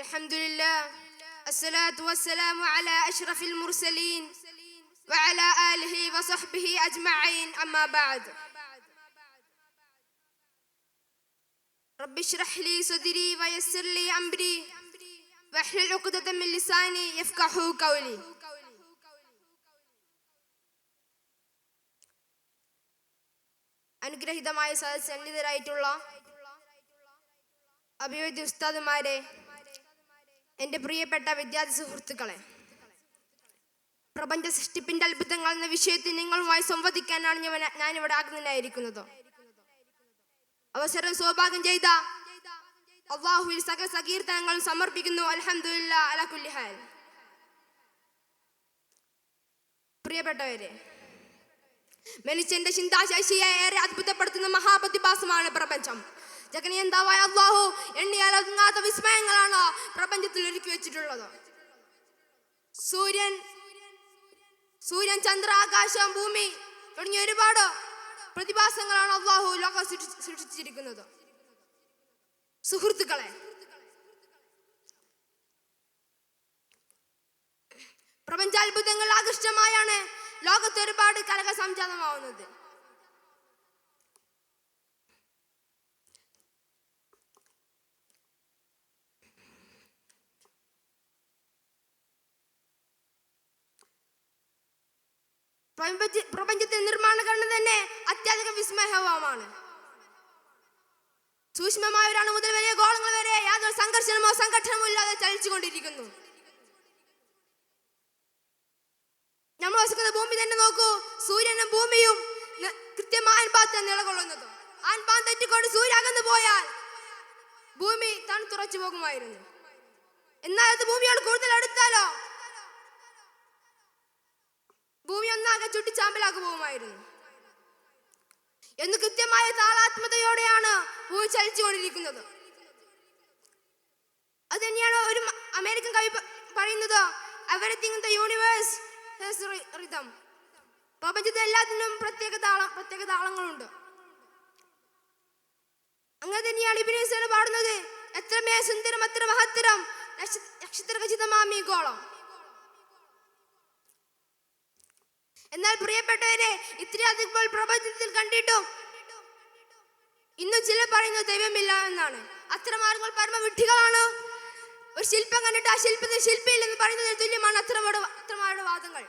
അൽഹംദുലില്ലാ അസ്സലാത്തു വസ്സലാമു അലാ അഷ്റഫിൽ മുർസലീൻ വഅലാ ആലിഹി വസഹ്ബിഹി അജ്മഈൻ അമ്മാ ബഅദ്. റബ്ബി ഇശ്റഹ് ലി സദ്രി വയസ്സിർ ലി അംരി വഹ്ലുൽ ഉഖ്ദത മിൻ ലിസാനി യഫ്ഖഹു ഖൗലി. അനുഗ്രഹീതമായ സന്നിധരായിട്ടുള്ള അഭിവൃദ്ധി ഉസ്താദുമാരെ, എൻ്റെ പ്രിയപ്പെട്ട വിദ്യാർത്ഥി സുഹൃത്തുക്കളെ, പ്രപഞ്ച സൃഷ്ടിപ്പിന്റെ അത്ഭുതങ്ങൾ എന്ന വിഷയത്തിൽ നിങ്ങളുമായി സംവദിക്കാനാണ് ഞാനിവിടെ ആഗ്രഹിക്കുന്നത്. അവസരം സൗഭാഗ്യം ചെയ്ത അല്ലാഹുവിൽ സകല സകീർത്തനങ്ങൾ സമർപ്പിക്കുന്നു. അൽഹംദുലില്ലാഹ് അലാ കുല്ലി ഹാൽ. പ്രിയപ്പെട്ടവരെ, മനുഷ്യന്റെ ചിന്താശേഷിയെ ഏറെ അത്ഭുതപ്പെടുത്തുന്ന മഹാപ്രതിഭാസമാണ് പ്രപഞ്ചം. ജഗനിയന്താവായ അല്ലാഹു എണ്ണിയാൽ ഒതുങ്ങാത്ത വിസ്മയങ്ങളാണ് പ്രപഞ്ചത്തിൽ ഒരുക്കി വെച്ചിട്ടുള്ളത്. സൂര്യൻ, ചന്ദ്ര, ആകാശം, ഭൂമി തുടങ്ങിയ ഒരുപാട് പ്രതിഭാസങ്ങളാണ് അല്ലാഹു ലോകം സൃഷ്ടിച്ചിരിക്കുന്നത്. സുഹൃത്തുക്കളെ, പ്രപഞ്ചാത്ഭുതങ്ങൾ ആകർഷമായാണ് ലോകത്ത് ഒരുപാട് കലകൾ സംജാതമാവുന്നത്. പ്രപഞ്ചത്തിന്റെ നിർമ്മാണ ഘടന തന്നെ അത്യാധിക വിസ്മയമാണ്. സൂക്ഷ്മമായ ഒരു അണു മുതൽ വലിയ ഗോളങ്ങൾ വരെ യാതൊരു സംഘർഷണമോ സംഘട്ടനമോ ഇല്ലാതെ ചലിച്ചുകൊണ്ടിരിക്കുന്നു. നമ്മൾ വസിക്കുന്ന ഭൂമി തന്നെ നോക്കൂ. സൂര്യനും ഭൂമിയും കൃത്യമായ അനുപാതത്തിൽ നിലകൊള്ളുന്നത്. അനുപാതം തെറ്റിക്കൊണ്ട് സൂര്യൻ അകന്നു പോയാൽ ഭൂമി തണുത്തുറച്ചു പോകുമായിരുന്നു. എന്നാൽ അത് ഭൂമിയോട് കൂടുതൽ അടുത്താലോ ഭൂമി ഒന്നാകെ ചുട്ടിച്ചാമ്പലാക്കി പോകുമായിരുന്നു. എന്ന് കൃത്യമായ താളാത്മകതയോടെയാണ് ഭൂമി ചലിച്ചുകൊണ്ടിരിക്കുന്നത്. അത് തന്നെയാണ് ഒരു അമേരിക്കൻ കവി പറയുന്നത്, everything in the universe has rhythm. പ്രപഞ്ചത്തിൽ എല്ലാത്തിനും പ്രത്യേക താളങ്ങളുണ്ട്. അങ്ങനെ തന്നെയാണ് ഇബ്നു സീന പാടുന്നത്, എത്രമേ സുന്ദരം അത്ര മഹത്തരം നക്ഷത്രഖചിതമാമീ ഗോളം. എന്നാൽ പ്രിയപ്പെട്ടവരെ, ഇത്രയധികം പ്രപഞ്ചത്തിൽ കണ്ടിട്ടും ഇന്നും ചിലർ പറയുന്നത് ദൈവമില്ല എന്നാണ്. അത്തരം ആളുകൾ പരമവിഡ്ഢികളാണ്. ഒരു ശില്പം കണ്ടിട്ട് ആ ശില്പത്തിൽ ശില്പിയില്ലെന്ന് പറയുന്നതിന് തുല്യമാണ് അത്തരമാരുടെ വാദങ്ങൾ.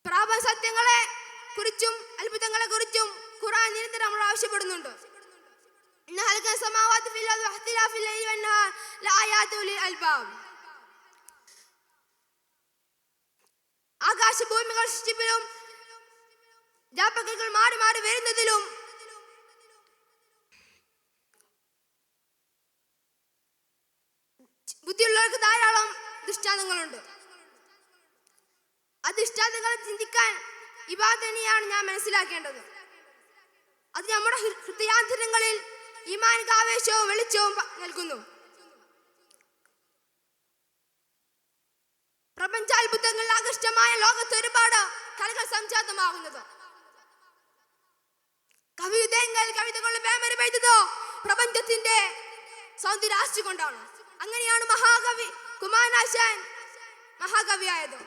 പ്രാപഞ്ച സത്യങ്ങളെ കുറിച്ചും അത്ഭുതങ്ങളെ കുറിച്ചും ഖുർആൻ നിരന്തരം നമ്മൾ ആവശ്യപ്പെടുന്നുണ്ട്. ആകാശഭൂമികൾ സൃഷ്ടിപ്പിലും ജാപകങ്ങൾ മാറി മാറി വരുന്നതിലും ബുദ്ധിയുള്ളവർക്ക് ധാരാളം ദൃഷ്ടാന്തങ്ങളുണ്ട്. ആ ദൃഷ്ടാന്തങ്ങളെ ചിന്തിക്കാൻ ഇബാദത്ത് തന്നെയാണ് ഞാൻ മനസ്സിലാക്കേണ്ടത്. അത് നമ്മുടെ ഹൃദയാന്തരങ്ങളിൽ ഈമാനിക ആവേശവും വെളിച്ചവും നൽകുന്നു. പ്രപഞ്ചാത്ഭുതങ്ങളിൽ ആകർഷമായ ലോകത്ത് ഒരുപാട് കലകൾ സംജാതമാകുന്നത്. കവിതകളുടെ പേമര പെയ്തതോ പ്രപഞ്ചത്തിന്റെ സൗന്ദര്യാശി കൊണ്ടാണ്. അങ്ങനെയാണ് മഹാകവി കുമാരനാശാൻ മഹാകവിയായത്.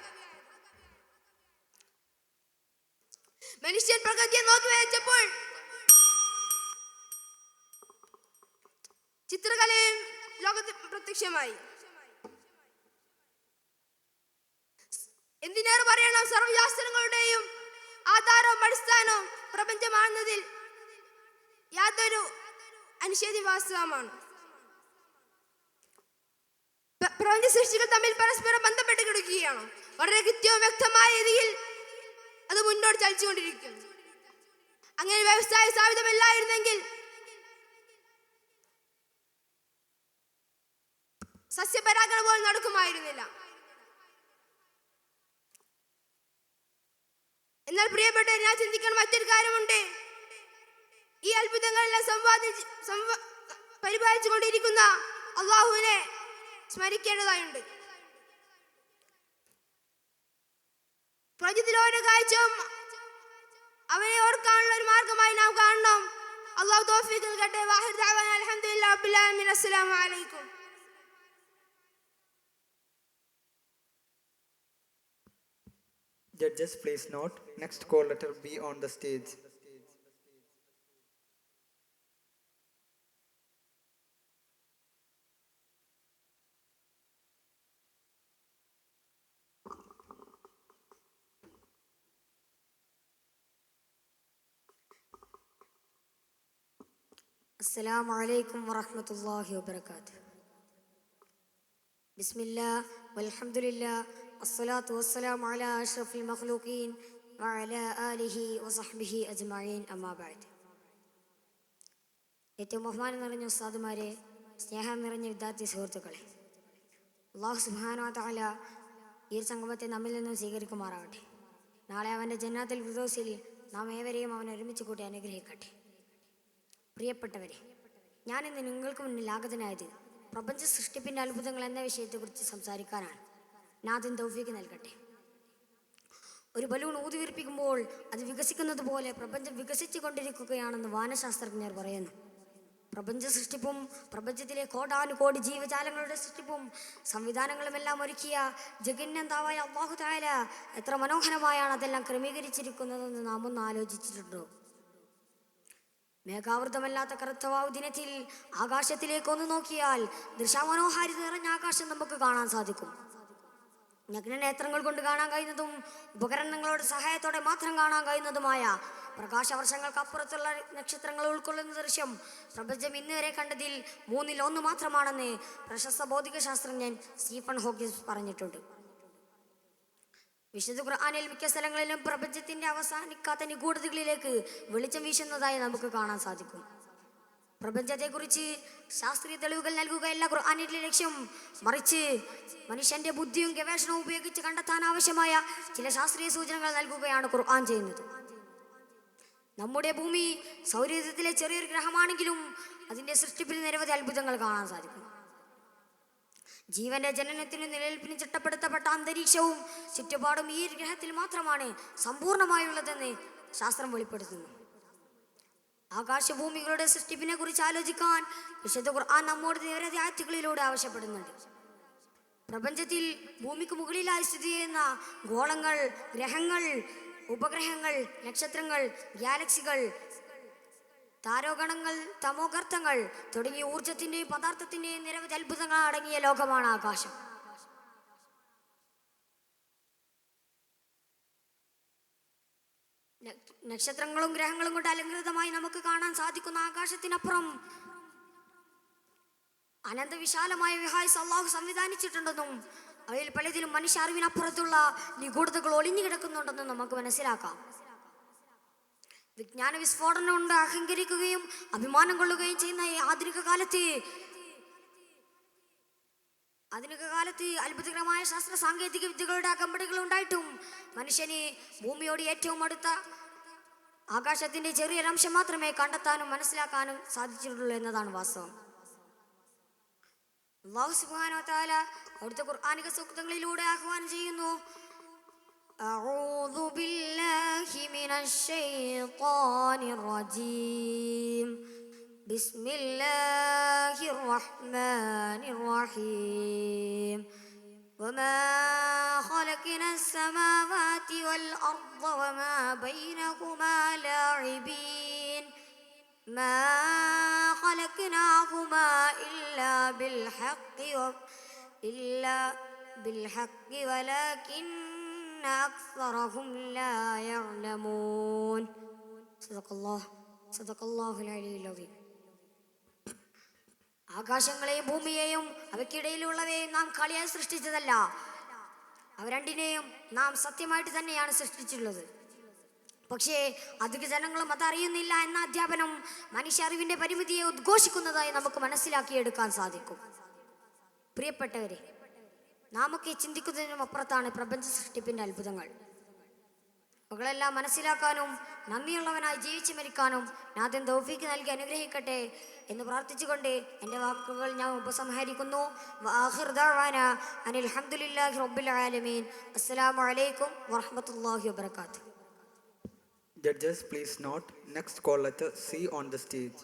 മനുഷ്യൻ പ്രകൃതിയെ നോക്കി വരച്ചപ്പോൾ ചിത്രകലയും ലോകത്ത് പ്രത്യക്ഷമായി. എന്തിനേറെ പറയണം, സർവശാസ്ത്രങ്ങളുടെയും ആധാരവും അടിസ്ഥാനവും പ്രപഞ്ചമാണെന്നതിൽ യാതൊരു അനിഷേധ്യവാസ്തവമാണ്. പ്രപഞ്ച സൃഷ്ടികൾ തമ്മിൽ പരസ്പരം ബന്ധപ്പെട്ട് കിടക്കുകയാണ്. വളരെ കൃത്യവും വ്യക്തമായ രീതിയിൽ അത് മുന്നോട്ട് ചലിച്ചുകൊണ്ടിരിക്കുന്നു. അങ്ങനെ വ്യവസായ സ്ഥാപിതമല്ലായിരുന്നെങ്കിൽ സസ്യപരാഗണം പോലും നടക്കുമായിരുന്നില്ല. എന്നാൽ പ്രിയപ്പെട്ട, ഞാൻ ചിന്തിക്കണം മറ്റൊരു കാര്യമുണ്ട്. ഈ അത്ഭുതങ്ങളെല്ലാം പരിപാലിച്ചു കൊണ്ടിരിക്കുന്ന അല്ലാഹുവിനെ സ്മരിക്കേണ്ടതായുണ്ട്. പ്രപഞ്ചത്തിൽ ഓരോ കാഴ്ചയും അവനെ ഓർക്കാനുള്ള ഒരു മാർഗമായി നാം കാണണം. അല്ലാഹു തൗഫീഖ് നൽകട്ടെ. വാഹിർ ദഅവാന അൽഹംദുലില്ലാഹി റബ്ബിൽ ആലമീൻ. അസ്സലാമു അലൈക്കും. Judges, please note, next call letter B on the stage. السلام عليكم ورحمة الله وبركاته. بسم الله والحمد لله الصلاة والسلام على أشرف المخلوقين وعلى آله وصحبه أجمعين أما بعد. ഏറ്റവും ബഹുമാനം നിറഞ്ഞ ഉസ്താദുമാരെ, സ്നേഹം നിറഞ്ഞ വിദ്യാർത്ഥി സുഹൃത്തുക്കളെ, അല്ലാഹു സുബ്ഹാനഹു വ തആല ഈ സംഗമത്തെ നമ്മിൽ നിന്നും സ്വീകരിക്കുമാറാവട്ടെ. നാളെ അവൻ്റെ ജന്നാത്തുൽ ഫിർദൗസിൽ നാം ഏവരെയും അവൻ ഒരുമിച്ച് കൂട്ടി അനുഗ്രഹിക്കട്ടെ. പ്രിയപ്പെട്ടവരെ, ഞാനിന്ന് നിങ്ങൾക്ക് മുന്നിൽ ആഗതനായത് പ്രപഞ്ച സൃഷ്ടിപ്പിൻ്റെ അത്ഭുതങ്ങൾ എന്ന വിഷയത്തെക്കുറിച്ച് സംസാരിക്കാനാണ്. നാഥൻ തൗഫീഖ് നൽകട്ടെ. ഒരു ബലൂൺ ഊതിവീർപ്പിക്കുമ്പോൾ അത് വികസിക്കുന്നത് പോലെ പ്രപഞ്ചം വികസിച്ചു കൊണ്ടിരിക്കുകയാണെന്ന് വാനശാസ്ത്രജ്ഞർ പറയുന്നു. പ്രപഞ്ച സൃഷ്ടിപ്പും പ്രപഞ്ചത്തിലെ കോടാനുകോടി ജീവജാലങ്ങളുടെ സൃഷ്ടിപ്പും സംവിധാനങ്ങളുമെല്ലാം ഒരുക്കിയ ജഗന്യന്താവായ അല്ലാഹു തആല എത്ര മനോഹരമായാണ് അതെല്ലാം ക്രമീകരിച്ചിരിക്കുന്നതെന്ന് നാം ഒന്ന് ആലോചിച്ചിട്ടുണ്ടോ? മേഘാവൃതമല്ലാത്ത കറുത്തവാവ് ദിനത്തിൽ ആകാശത്തിലേക്ക് ഒന്ന് നോക്കിയാൽ ദൃശ്യമനോഹാരിത നിറഞ്ഞ ആകാശം നമുക്ക് കാണാൻ സാധിക്കും. നഗ്നനേത്രങ്ങൾ കൊണ്ട് കാണാൻ കഴിയുന്നതും ഉപകരണങ്ങളുടെ സഹായത്തോടെ മാത്രം കാണാൻ കഴിയുന്നതുമായ പ്രകാശവർഷങ്ങൾക്ക് അപ്പുറത്തുള്ള നക്ഷത്രങ്ങൾ ഉൾക്കൊള്ളുന്ന ദൃശ്യം പ്രപഞ്ചം ഇന്ന് വരെ കണ്ടതിൽ 1/3 മാത്രമാണെന്ന് പ്രശസ്ത ഭൗതിക ശാസ്ത്രജ്ഞൻ സ്റ്റീഫൻ ഹോക്കിൻസ് പറഞ്ഞിട്ടുണ്ട്. വിശുദ്ധ ഖുർആനിൽ മിക്ക സ്ഥലങ്ങളിലും പ്രപഞ്ചത്തിന്റെ അവസാനിക്കാത്ത നിഗൂഢതകളിലേക്ക് വെളിച്ചം വീശുന്നതായി നമുക്ക് കാണാൻ സാധിക്കും. പ്രപഞ്ചത്തെക്കുറിച്ച് ശാസ്ത്രീയ തെളിവുകൾ നൽകുകയല്ല ഖുർആനിന്റെ ലക്ഷ്യം, മറിച്ച് മനുഷ്യന്റെ ബുദ്ധിയും ഗവേഷണവും ഉപയോഗിച്ച് കണ്ടെത്താൻ ആവശ്യമായ ചില ശാസ്ത്രീയ സൂചനകൾ നൽകുകയാണ് ഖുർആൻ ചെയ്യുന്നത്. നമ്മുടെ ഭൂമി സൗരയൂഥത്തിലെ ചെറിയൊരു ഗ്രഹമാണെങ്കിലും അതിന്റെ സൃഷ്ടിപ്പിൽ നിരവധി അത്ഭുതങ്ങൾ കാണാൻ സാധിക്കും. ജീവന്റെ ജനനത്തിനും നിലനിൽപ്പിനും ചിട്ടപ്പെടുത്തപ്പെട്ട അന്തരീക്ഷവും ചുറ്റുപാടും ഈ ഗ്രഹത്തിൽ മാത്രമാണ് സമ്പൂർണമായുള്ളതെന്ന് ശാസ്ത്രം വെളിപ്പെടുത്തുന്നു. ആകാശഭൂമികളുടെ സൃഷ്ടിപ്പിനെ കുറിച്ച് ആലോചിക്കാൻ വിശുദ്ധ ഖുർആൻ നമ്മോട് നിരവധി ആയത്തുകളിലൂടെ ആവശ്യപ്പെടുന്നുണ്ട്. പ്രപഞ്ചത്തിൽ ഭൂമിക്ക് മുകളിലായി സ്ഥിതി ചെയ്യുന്ന ഗോളങ്ങൾ, ഗ്രഹങ്ങൾ, ഉപഗ്രഹങ്ങൾ, നക്ഷത്രങ്ങൾ, ഗാലക്സികൾ, താരോഗണങ്ങൾ, തമോഗർത്തങ്ങൾ തുടങ്ങിയ ഊർജത്തിന്റെയും പദാർത്ഥത്തിന്റെയും നിരവധി അത്ഭുതങ്ങൾ അടങ്ങിയ ലോകമാണ് ആകാശം. നക്ഷത്രങ്ങളും ഗ്രഹങ്ങളും കൊണ്ട് അലങ്കൃതമായി നമുക്ക് കാണാൻ സാധിക്കുന്ന ആകാശത്തിനപ്പുറം അനന്തവിശാലമായ വിഹായസ് അല്ലാഹു സംവിധാനിച്ചിട്ടുണ്ടെന്നും അവയിൽ പലതിലും മനുഷ്യ അറിവിനപ്പുറത്തുള്ള നിഗൂഢതകൾ ഒളിഞ്ഞു കിടക്കുന്നുണ്ടെന്നും നമുക്ക് മനസ്സിലാക്കാം. വിജ്ഞാന വിസ്ഫോടനം കൊണ്ട് അഹങ്കരിക്കുകയും അഭിമാനം കൊള്ളുകയും ചെയ്യുന്ന ഈ ആധുനിക കാലത്ത് അത്ഭുതകരമായ ശാസ്ത്ര സാങ്കേതിക വിദ്യകളുടെ അകമ്പടികൾ ഉണ്ടായിട്ടും മനുഷ്യന് ഭൂമിയോട് ഏറ്റവും അടുത്ത ആകാശത്തിന്റെ ചെറിയൊരംശം മാത്രമേ കണ്ടെത്താനും മനസ്സിലാക്കാനും സാധിച്ചിട്ടുള്ളൂ എന്നതാണ് വാസ്തവം. അല്ലാഹു സുബ്ഹാനഹു വ തആല അവിടുത്തെ ഖുർആനിക സൂക്തങ്ങളിലൂടെ ആഹ്വാനം ചെയ്യുന്നു: أعوذ بالله من الشيطان الرجيم بسم الله الرحمن الرحيم وما خلقنا السماوات والأرض وما بينهما لاعبين ما خلقناهما إلا بالحق ولكن أكثرهم لا يعلمون. صدق الله العلي العظيم. ആകാശങ്ങളെയും ഭൂമിയെയും അവയ്ക്കിടയിലുള്ളവയെയും നാം കളിയായി സൃഷ്ടിച്ചതല്ല, അവ രണ്ടിനെയും നാം സത്യമായിട്ട് തന്നെയാണ് സൃഷ്ടിച്ചിട്ടുള്ളത്. പക്ഷേ അധിക ജനങ്ങളും അതറിയുന്നില്ല എന്ന അധ്യാപനം മനുഷ്യ അറിവിന്റെ പരിമിതിയെ ഉദ്ഘോഷിക്കുന്നതായി നമുക്ക് മനസ്സിലാക്കിയെടുക്കാൻ സാധിക്കും. പ്രിയപ്പെട്ടവരെ, നാമൊക്കെ ചിന്തിക്കുന്നതിനും അപ്പുറത്താണ് പ്രപഞ്ച സൃഷ്ടിപ്പിന്റെ അത്ഭുതങ്ങൾ. അവകളെല്ലാം മനസ്സിലാക്കാനും നന്ദിയുള്ളവനായി ജീവിച്ചു മരിക്കാനും നാഥൻ തൗഫീഖ് നൽകി അനുഗ്രഹിക്കട്ടെ എന്ന് പ്രാർത്ഥിച്ചുകൊണ്ട് എൻ്റെ വാക്കുകൾ ഞാൻ ഉപസംഹരിക്കുന്നു. വആഖിർ ദഅവാനാ അനിൽ ഹംദുലില്ലാഹി റബ്ബിൽ ആലമീൻ. അസ്സലാമു അലൈക്കും വറഹ്മത്തുള്ളാഹി വബറകാതുഹു. Judges, please note, next call letter C on the stage.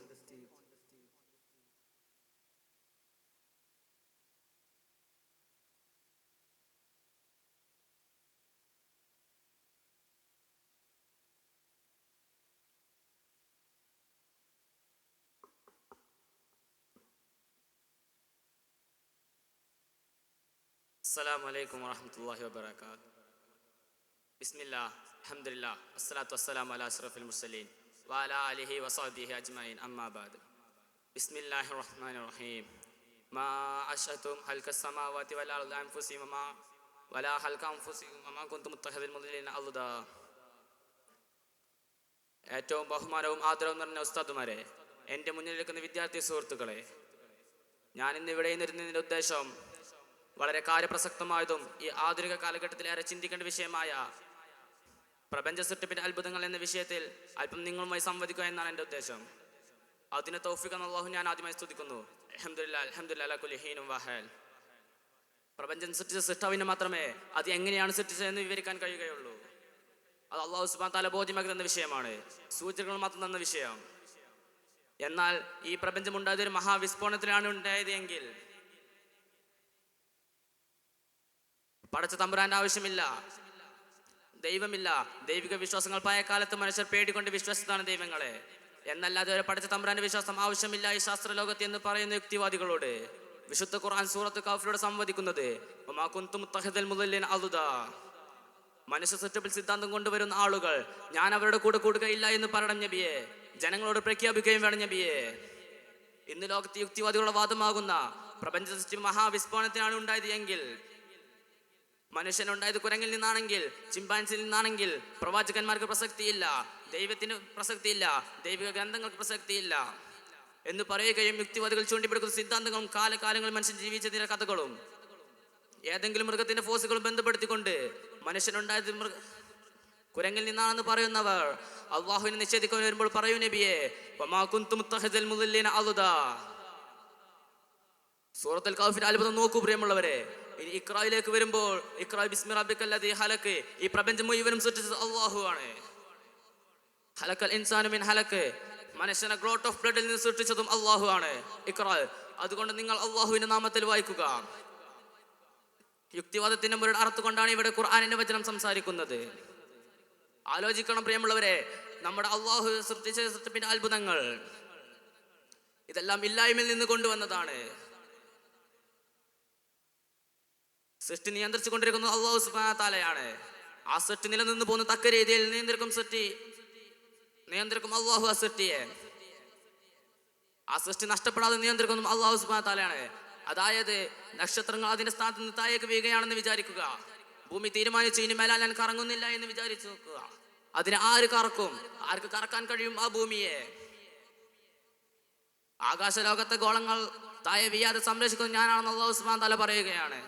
السلام عليكم ورحمة الله وبركاته. بسم الله الحمد لله الصلاة والسلام على أشرف المرسلين وعلى آله وصحبه أجمعين أما بعد. بسم الله الرحمن الرحيم. ما أشهدتم خلق السماوات والأرض أنفسهم ولا خلق أنفسهم وما كنتم متخذ المضلين أضدا. ഏറ്റവും ബഹുമാനവും ആദരവും നിറഞ്ഞ ഉസ്താദുമാരെ, എൻ്റെ മുന്നിൽ നിൽക്കുന്ന വിദ്യാർത്ഥി സുഹൃത്തുക്കളെ, ഞാൻ ഇന്ന് ഇവിടെ ഇരുന്നതിൻ്റെ ഉദ്ദേശം വളരെ കാര്യപ്രസക്തമായതും ഈ ആധുനിക കാലഘട്ടത്തിൽ ഏറെ ചിന്തിക്കേണ്ട വിഷയമായ പ്രപഞ്ച സൃഷ്ടിപ്പിന്റെ അത്ഭുതങ്ങൾ എന്ന വിഷയത്തിൽ അല്പം നിങ്ങളുമായി സംവദിക്കുക എന്നാണ് എൻ്റെ ഉദ്ദേശം. അതിന് തൗഫീഖ് അല്ലാഹു ഞാൻ ആദ്യമായി സ്തുതിക്കുന്നു. അൽഹംദുലില്ലാഹ് അൽഹംദുലില്ലാഹ് അലാ കുല്ലി ഹീനും വഹൽ. പ്രപഞ്ചം സൃഷ്ടിച്ച സൃഷ്ടാവിനെ മാത്രമേ അത് എങ്ങനെയാണ് സൃഷ്ടിച്ചതെന്ന് വിവരിക്കാൻ കഴിയുകയുള്ളൂ. അത് അല്ലാഹു സുബ്ഹാനഹു വ തആല ബോധ്യമാക്കി തന്ന വിഷയമാണ്, സൂചനകൾ മാത്രം തന്ന വിഷയം. എന്നാൽ ഈ പ്രപഞ്ചം ഉണ്ടായത് ഒരു മഹാവിസ്ഫോടനത്തിലാണ് ഉണ്ടായത് എങ്കിൽ പടച്ച തമ്പുരാന്റെ ആവശ്യമില്ല, ദൈവമില്ല. ദൈവിക വിശ്വാസങ്ങൾ പഴയ കാലത്ത് മനുഷ്യർ പേടിക്കൊണ്ട് വിശ്വസിച്ചതാണ് ദൈവങ്ങളെ. എന്നല്ലാതെ ഒരു പടച്ച തമ്പുരാന്റെ വിശ്വാസം ആവശ്യമില്ല ഈ ശാസ്ത്ര ലോകത്ത് എന്ന് പറയുന്ന യുക്തിവാദികളോട് വിശുദ്ധ ഖുർആൻ സൂറത്ത് കൗഫിലൂടെ സംവദിക്കുന്നത് വമാ കുന്തും മുത്തഖിദൽ മുദല്ലിൻ അളുദാ. മനുഷ്യ സൃഷ്ടിപ്പിൽ സിദ്ധാന്തം കൊണ്ടുവരുന്ന ആളുകൾ ഞാൻ അവരുടെ കൂടെ കൂടുകയില്ല എന്ന് പറയണം നബിയെ, ജനങ്ങളോട് പ്രഖ്യാപിക്കുകയും വേണം നബിയെ. ഇന്ന് ലോകത്ത് യുക്തിവാദികളുടെ വാദമാകുന്ന പ്രപഞ്ച സൃഷ്ടി മഹാവിസ്ഫോടനത്തിനാണ് ഉണ്ടായത് എങ്കിൽ, മനുഷ്യനുണ്ടായത് കുരങ്ങിൽ നിന്നാണെങ്കിൽ, ചിമ്പാൻസിൽ നിന്നാണെങ്കിൽ, പ്രവാചകന്മാർക്ക് പ്രസക്തിയില്ല, ദൈവത്തിന് പ്രസക്തിയില്ല, ദൈവിക ഗ്രന്ഥങ്ങൾക്ക് പ്രസക്തിയില്ല എന്ന് പറയുകയും യുക്തിവാദികൾ ചൂണ്ടിപ്പിടിക്കുന്ന സിദ്ധാന്തങ്ങളും കാലകാലങ്ങളിൽ മനുഷ്യൻ ജീവിച്ചതിന്റെ കഥകളും ഏതെങ്കിലും മൃഗത്തിന്റെ ഫോസുകളും ബന്ധപ്പെടുത്തിക്കൊണ്ട് മനുഷ്യനുണ്ടായത് കുരങ്ങിൽ നിന്നാണെന്ന് പറയുന്നവർ അള്ളാഹുവിനെ നിഷേധിക്കാൻ വരുമ്പോൾ പറയൂ നബിയെ വമാ കുന്തും മുത്തഖിദൽ മുദല്ലിന അളുദാ. സൂറത്തുൽ കൗഫിന്റെ അത്ഭുതം നോക്കൂ പ്രിയമുള്ളവരെ. ഇനി ഇഖ്റായിലേക്ക് വരുമ്പോൾ ഇഖ്റാ ബിസ്മി റബ്ബിക്കല്ലദീ ഖലഖ്, ഈ പ്രപഞ്ചം മുഴുവനും സൃഷ്ടിച്ചത് അല്ലാഹു ആണ്. ഖലഖൽ ഇൻസാന മിൻ ഹലക്, മനുഷ്യനെ ഗ്ലോട്ട് ഓഫ് ബ്ലഡിൽ നിന്ന് സൃഷ്ടിച്ചതും അല്ലാഹു ആണ്. ഇഖ്റാ, അതുകൊണ്ട് നിങ്ങൾ അല്ലാഹുവിന്റെ നാമത്തിൽ വായിക്കുക. യുക്തിവാദത്തിന്റെ മുരട് അറുത്തുകൊണ്ടാണ് ഇവിടെ ഖുർആനിന്റെ വചനം സംസാരിക്കുന്നത്. ആലോചിക്കണം പ്രിയമുള്ളവരെ, നമ്മുടെ അല്ലാഹു സൃഷ്ടിച്ച സൃഷ്ടിപ്പിന്റെ അത്ഭുതങ്ങൾ ഇതെല്ലാം ഇല്ലായ്മയിൽ നിന്ന് കൊണ്ടുവന്നതാണ്. സൃഷ്ടി നിയന്ത്രിച്ചു കൊണ്ടിരിക്കുന്നത് അല്ലാഹു സുബ്ഹാനഹു വ തആലയാണ്. ആ സൃഷ്ടി നിലനിന്ന് പോകുന്ന തക്ക രീതിയിൽ നിയന്ത്രിക്കും അല്ലാഹു ആ സൃഷ്ടിയെ. ആ സൃഷ്ടി നഷ്ടപ്പെടാതെ നിയന്ത്രിക്കുന്നതും അല്ലാഹു സുബ്ഹാനഹു വ തആലയാണ്. അതായത് നക്ഷത്രങ്ങൾ അതിന്റെ സ്ഥാനത്ത് നിന്ന് താഴേക്ക് വീഴുകയാണെന്ന് വിചാരിക്കുക, ഭൂമി തീരുമാനിച്ചു ഇനി മേലാൽ ഞാൻ കറങ്ങുന്നില്ല എന്ന് വിചാരിച്ചു നോക്കുക. അതിനെ ആര് കറക്കും? ആർക്ക് കറക്കാൻ കഴിയും ആ ഭൂമിയെ? ആകാശലോകത്തെ ഗോളങ്ങൾ താഴെ വീയാതെ സംരക്ഷിക്കുന്നത് ഞാനാണെന്ന് അല്ലാഹു സുബ്ഹാനഹു വ തആല പറയുകയാണ്.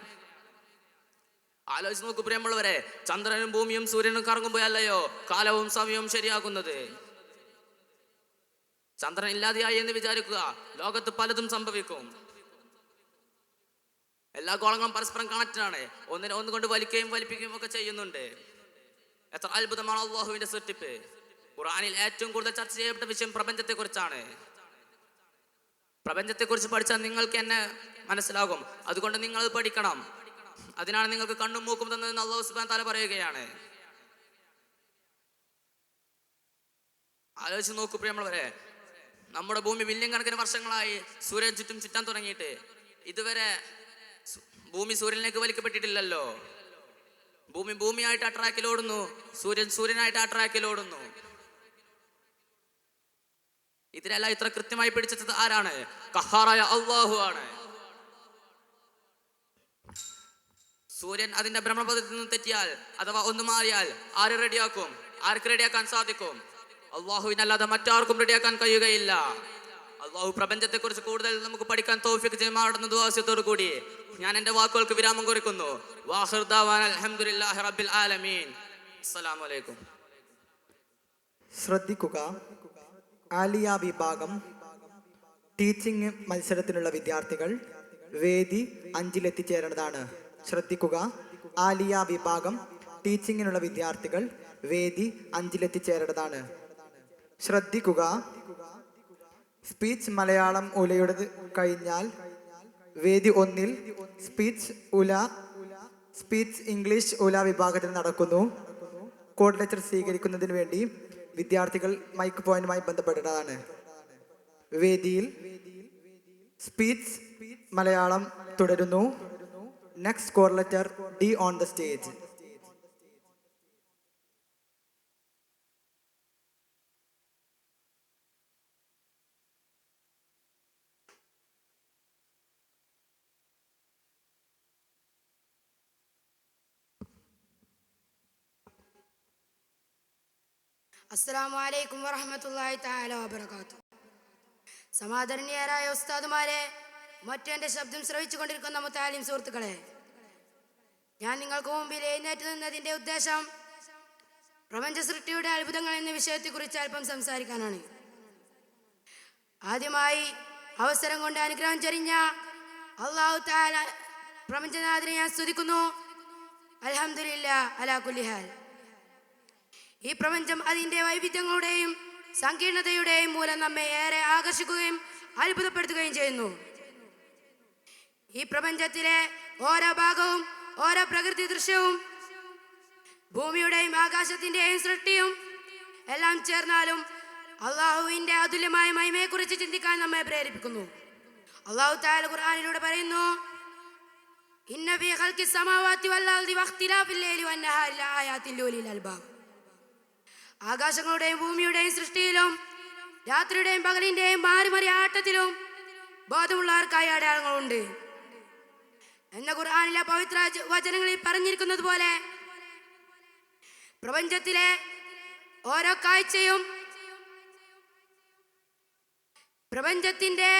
ആലോചിച്ച് നോക്കൂ പ്രിയമുള്ളവരെ, ചന്ദ്രനും ഭൂമിയും സൂര്യനും കറങ്ങുമ്പോഴല്ലയോ കാലവും സമയവും ശരിയാകുന്നത്. ചന്ദ്രൻ ഇല്ലാതെയായി എന്ന് വിചാരിക്കുക, ലോകത്ത് പലതും സംഭവിക്കും. എല്ലാ ഗോളങ്ങളും പരസ്പരം കണക്റ്റഡ് ആണ്, ഒന്നിനെ ഒന്നുകൊണ്ട് വലിക്കുകയും വലിപ്പിക്കുകയും ഒക്കെ ചെയ്യുന്നുണ്ട്. എത്ര അത്ഭുതമാണ് അല്ലാഹുവിന്റെ സൃഷ്ടിപ്പ്. ഖുർആനിൽ ഏറ്റവും കൂടുതൽ ചർച്ച ചെയ്യപ്പെട്ട വിഷയം പ്രപഞ്ചത്തെ കുറിച്ചാണ്. പ്രപഞ്ചത്തെ കുറിച്ച് പഠിച്ചാൽ നിങ്ങൾക്ക് എന്നെ മനസ്സിലാകും, അതുകൊണ്ട് നിങ്ങൾ അത് പഠിക്കണം. അതിനാണ് നിങ്ങൾക്ക് കണ്ണും മൂക്കും തന്നതെന്ന് അല്ലാഹു സുബ്ഹാനഹു വ തആല പറയുകയാണ്. ആലോചിച്ച് നോക്കൂ പ്രിയമുള്ളവരെ, നമ്മുടെ ഭൂമി മില്യൺ കണക്കിന് വർഷങ്ങളായി സൂര്യൻ ചുറ്റും ചുറ്റാൻ തുടങ്ങിയിട്ട് ഇതുവരെ ഭൂമി സൂര്യനിലേക്ക് വലിക്കപ്പെട്ടിട്ടില്ലല്ലോ. ഭൂമി ഭൂമിയായിട്ട് ആ ട്രാക്കിൽ ഓടുന്നു, സൂര്യൻ സൂര്യനായിട്ട് ആ ട്രാക്കിൽ ഓടുന്നു. ഇതിലെല്ലാം ഇത്ര കൃത്യമായി പിടിച്ചത് ആരാണ്? ഖഹാറായ അല്ലാഹു ആണ്. സൂര്യൻ അതിന്റെ ഭ്രമണപഥത്തിൽ നിന്ന് തെറ്റിയാൽ അഥവാ ഒന്ന് മാറിയാൽ ആര് റെഡിയാക്കും? ആർക്ക് റെഡിയാക്കാൻ സാധിക്കും? അല്ലാഹുവിനല്ലാതെ മറ്റാർക്കും റെഡിയാക്കാൻ കഴിയുകയില്ല. അല്ലാഹു പ്രപഞ്ചത്തെ കുറിച്ച് കൂടുതൽ നമുക്ക് പഠിക്കാൻ തൗഫീഖ് ചെയ്യുമാറാടുന്ന ദുആസിയത്തോടു കൂടി ഞാൻ എൻ്റെ വാക്കുകൾക്ക് വിരാമം കുറിക്കുന്നു. വാഖിർ ദഅവാന അൽഹംദുലില്ലാഹി റബ്ബിൽ ആലമീൻ. അസ്സലാമു അലൈക്കും. ശ്രദ്ധിക്കുക, ആലിയ വിഭാഗം ടീച്ചിങ് മത്സരത്തിനുള്ള വിദ്യാർത്ഥികൾ വേദി 5 എത്തിച്ചേരേണ്ടതാണ്. ശ്രദ്ധിക്കുക, ആലിയ വിഭാഗം ടീച്ചിങ്ങിനുള്ള വിദ്യാർത്ഥികൾ വേദി 5 എത്തിച്ചേരേണ്ടതാണ്. ശ്രദ്ധിക്കുക, സ്പീച്ച് മലയാളം ഉലയുടെ കഴിഞ്ഞാൽ വേദി 1 സ്പീച്ച് ഇംഗ്ലീഷ് ഉല വിഭാഗത്തിൽ നടക്കുന്നു. കോഡ് ലെക്ചർ സ്വീകരിക്കുന്നതിന് വേണ്ടി വിദ്യാർത്ഥികൾ മൈക്ക് പോയിന്റുമായി ബന്ധപ്പെട്ടതാണ്. വേദിയിൽ സ്പീച്ച് മലയാളം തുടരുന്നു. Next code letter D on the stage. അസ്സലാമു അലൈക്കും വറഹ്മത്തുള്ളാഹി തആല വബറകാതുഹു. സമാദരണീയരായ ഉസ്താദുമാരെ, മറ്റെൻ്റെ ശബ്ദം ശ്രവിച്ചുകൊണ്ടിരിക്കുന്ന മുത്താലിം സുഹൃത്തുക്കളെ, ഞാൻ നിങ്ങൾക്ക് മുമ്പിൽ എഴുന്നേറ്റ് നിന്നതിൻ്റെ ഉദ്ദേശം പ്രപഞ്ച സൃഷ്ടിയുടെ അത്ഭുതങ്ങൾ എന്ന വിഷയത്തെക്കുറിച്ച് അല്പം സംസാരിക്കാനാണ്. ആദ്യമായി അവസരം കൊണ്ട് അനുഗ്രഹം ചൊരിഞ്ഞ അല്ലാഹു തആല പ്രപഞ്ചനാഥനെ ഞാൻ സ്തുതിക്കുന്നു. അൽഹംദുലില്ലാഹ് അലാ കുല്ലി ഹാൽ. ഈ പ്രപഞ്ചം അതിൻ്റെ വൈവിധ്യങ്ങളുടെയും സങ്കീർണതയുടെയും മൂലം നമ്മെ ഏറെ ആകർഷിക്കുകയും അത്ഭുതപ്പെടുത്തുകയും ചെയ്യുന്നു. ഈ പ്രപഞ്ചത്തിലെ ഓരോ ഭാഗവും ഓരോ പ്രകൃതി ദൃശ്യവും ഭൂമിയുടെയും ആകാശത്തിൻ്റെയും സൃഷ്ടിയും എല്ലാം ചേർന്നാലും അള്ളാഹുവിൻ്റെ അതുല്യമായ മഹിമയെക്കുറിച്ച് ചിന്തിക്കാൻ നമ്മെ പ്രേരിപ്പിക്കുന്നു. അള്ളാഹു തആല ഖുർആനിലൂടെ പറയുന്നു, ഇന്ന ഫീ ഖൽഖിസ് സമാവാതി വൽ അർദി വഖ്തിലാഫിൽ ലൈലി വന്നഹാരി ലആയാതിൻ ലിഉലിൽ അൽബാബ്. ആകാശങ്ങളുടെയും ഭൂമിയുടെയും സൃഷ്ടിയിലും രാത്രിയുടെയും പകലിൻ്റെയും മാറിമറി ആട്ടത്തിലും ബോധമുള്ളവർക്കായി അടയാളങ്ങളുണ്ട് എന്ന ഖുർആനിലെ പവിത്ര വചനങ്ങളിൽ പറഞ്ഞിരിക്കുന്നത് പോലെ പ്രപഞ്ചത്തിലെ ഓരോ കാഴ്ചയും പ്രപഞ്ചത്തിൻ്റെ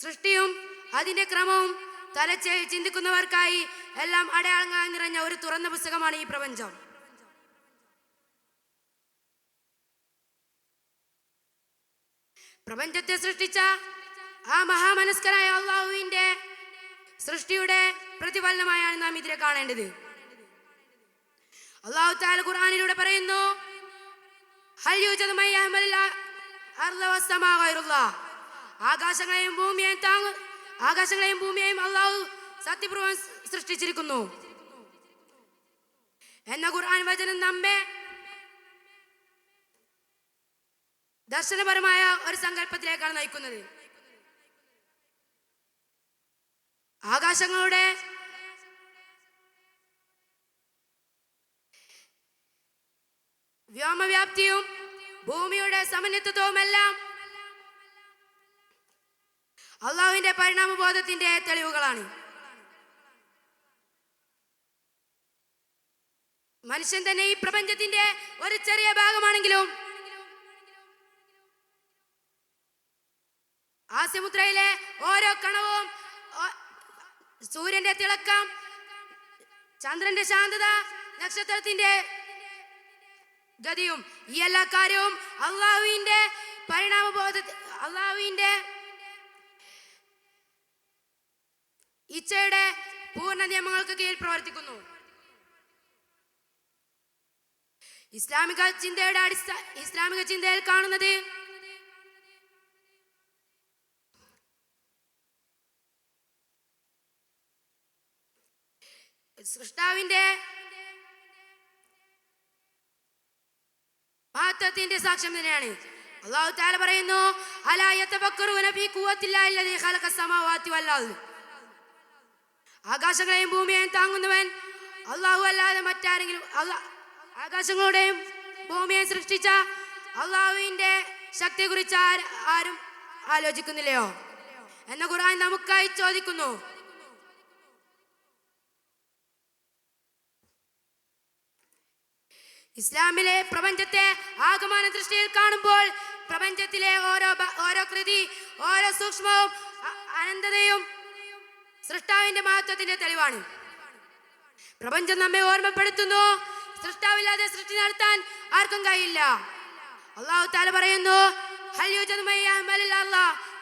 സൃഷ്ടിയും അതിൻ്റെ ക്രമവും തലച്ചേൽ ചിന്തിക്കുന്നവർക്കായി എല്ലാം അടയാളങ്ങൾ നിറഞ്ഞ ഒരു തുറന്ന പുസ്തകമാണ് ഈ പ്രപഞ്ചം. പ്രപഞ്ചത്തെ സൃഷ്ടിച്ച ആ മഹാമനസ്കനായ അള്ളാഹുവിൻ്റെ സൃഷ്ടിയുടെ പ്രതിഫലനമായാണ് നാം ഇതിനെ കാണേണ്ടത്. അള്ളാഹു തആല ഖുർആനിലൂടെ പറയുന്നു, ഹൽ യൂജദു മൻ യഹ്മലുൽ അർള വസ്സമാ ഗൈറുല്ലാഹ്. ആകാശങ്ങളെയും ഭൂമിയെയും അള്ളാഹു സത്യപൂർവ്വം സൃഷ്ടിച്ചിരിക്കുന്നു എന്ന ഖുർആൻ വചനം നമ്മെ ദർശനപരമായ ഒരു സങ്കല്പത്തിലേക്കാണ് നയിക്കുന്നത്. ആകാശങ്ങളുടെ വ്യോമവ്യാപ്തിയും ഭൂമിയുടെ സമന്വിത്വവുമെല്ലാം അള്ളാഹുവിന്റെ പരിണാമബോധത്തിന്റെ തെളിവുകളാണ്. മനുഷ്യൻ തന്നെ ഈ പ്രപഞ്ചത്തിന്റെ ഒരു ചെറിയ ഭാഗമാണെങ്കിലും ആസ്യമുദ്രയിലെ ഓരോ കണവും സൂര്യന്റെ തിളക്കം, ചന്ദ്രന്റെ ശാന്തത, നക്ഷത്രത്തിന്റെ ഗതിയും ഈ എല്ലാ കാര്യവും അള്ളാഹുവിന്റെ അള്ളാഹുവിന്റെ ഇച്ഛയുടെ പൂർണ്ണ നിയമങ്ങൾക്ക് കീഴിൽ പ്രവർത്തിക്കുന്നു. ഇസ്ലാമിക ചിന്തയിൽ കാണുന്നത് സൃഷ്ടാവിന്റെ മഹത്വത്തിന്റെ സാക്ഷ്യം തന്നെയാണ്. അല്ലാഹു തആല പറയുന്നു, അലാ യതഫക്കറൂന ഫീ ഖുവ്വത്തില്ലാഹി അല്ലദീ ഖലഖസ് സമാവാതി വൽ അർദ്. ആകാശങ്ങളെയും ഭൂമിയെയും താങ്ങുന്നവൻ അല്ലാഹു അല്ലാതെ മറ്റാരെങ്കിലും ആകാശങ്ങളുടെയും ഭൂമിയെയും സൃഷ്ടിച്ച അല്ലാഹുവിന്റെ ശക്തിയെക്കുറിച്ച് ആരും ആലോചിക്കുന്നില്ലയോ എന്ന ഖുർആൻ നമുക്കായി ചോദിക്കുന്നു. ഇസ്ലാമിലെ പ്രപഞ്ചത്തെ ആകമാന ദൃഷ്ടിയിൽ കാണുമ്പോൾ പ്രപഞ്ചത്തിലെ ഓരോ കൃതി, ഓരോ സൂക്ഷ്മവും അനന്തതയും സൃഷ്ടാവിന്റെ മഹത്വത്തിന്റെ തെളിവാണ്. പ്രപഞ്ചം നമ്മെ ഓർമ്മപ്പെടുത്തുന്നു, സൃഷ്ടാവില്ലാതെ സൃഷ്ടി നടത്താൻ ആർക്കും കഴിയില്ല. അല്ലാഹു തആല പറയുന്നു, ഹൽ യൂജദു മൻ യഹ്മലുൽ അർള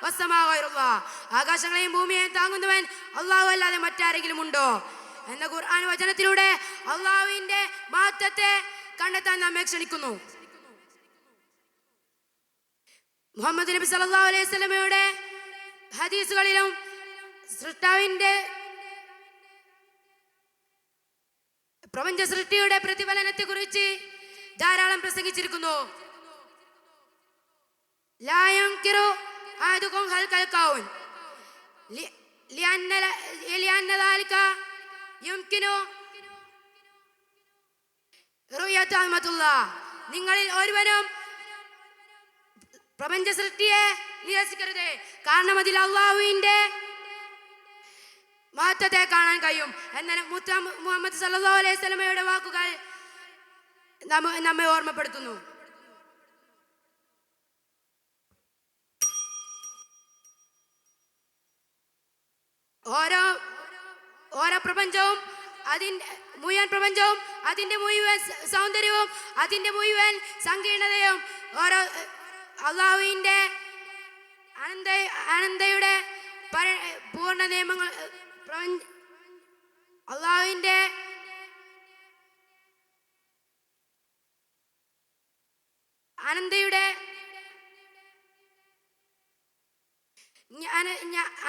വസ്സമാ ഗൈറുല്ലാഹ്. ആകാശങ്ങളെയും ഭൂമിയെയും താങ്ങുന്നവൻ അല്ലാഹു അല്ലാതെ മറ്റാരെങ്കിലും ഉണ്ടോ എന്ന ഖുർആൻ വചനത്തിലൂടെ അല്ലാഹുവിന്റെ മഹത്വത്തെ കണ്ടെത്താൻ നമ്മെ ക്ഷണിക്കുന്നു. മുഹമ്മദ് നബി സല്ലല്ലാഹു അലൈഹി വസല്ലമയുടെ ഹദീസുകളിലും സൃഷ്ടാവിന്റെ പ്രപഞ്ച സൃഷ്ടിയുടെ പ്രതിഫലനത്തെ കുറിച്ച് ധാരാളം പ്രസംഗിച്ചിരിക്കുന്നു. ലാ യൻകിറു അഹദുകും ഖൽഖൽ കൗൻ لأن ذلك يمكن رؤية عظمة الله. നിങ്ങളിൽ ഒരുവനും പ്രപഞ്ച സൃഷ്ടിയെ നിരസിക്കരുത്, കാരണം അതിൽ അള്ളാഹുവിന്റെ മഹത്വത്തെ കാണാൻ കഴിയും എന്ന മുഹമ്മദ് സല്ലല്ലാഹു അലൈഹി വസല്ലമയുടെ വാക്കുകൾ നമ്മെ ഓർമ്മപ്പെടുത്തുന്നു. ഓരോ പ്രപഞ്ചവും അതിന്റെ മുഴുവൻ സൗന്ദര്യവും അതിന്റെ മുഴുവൻ സങ്കീർണതയും ഓരോ അള്ളാഹുവിന്റെ അനന്തയുടെ പൂർണ്ണ നിയമങ്ങൾ അള്ളാഹുവിന്റെ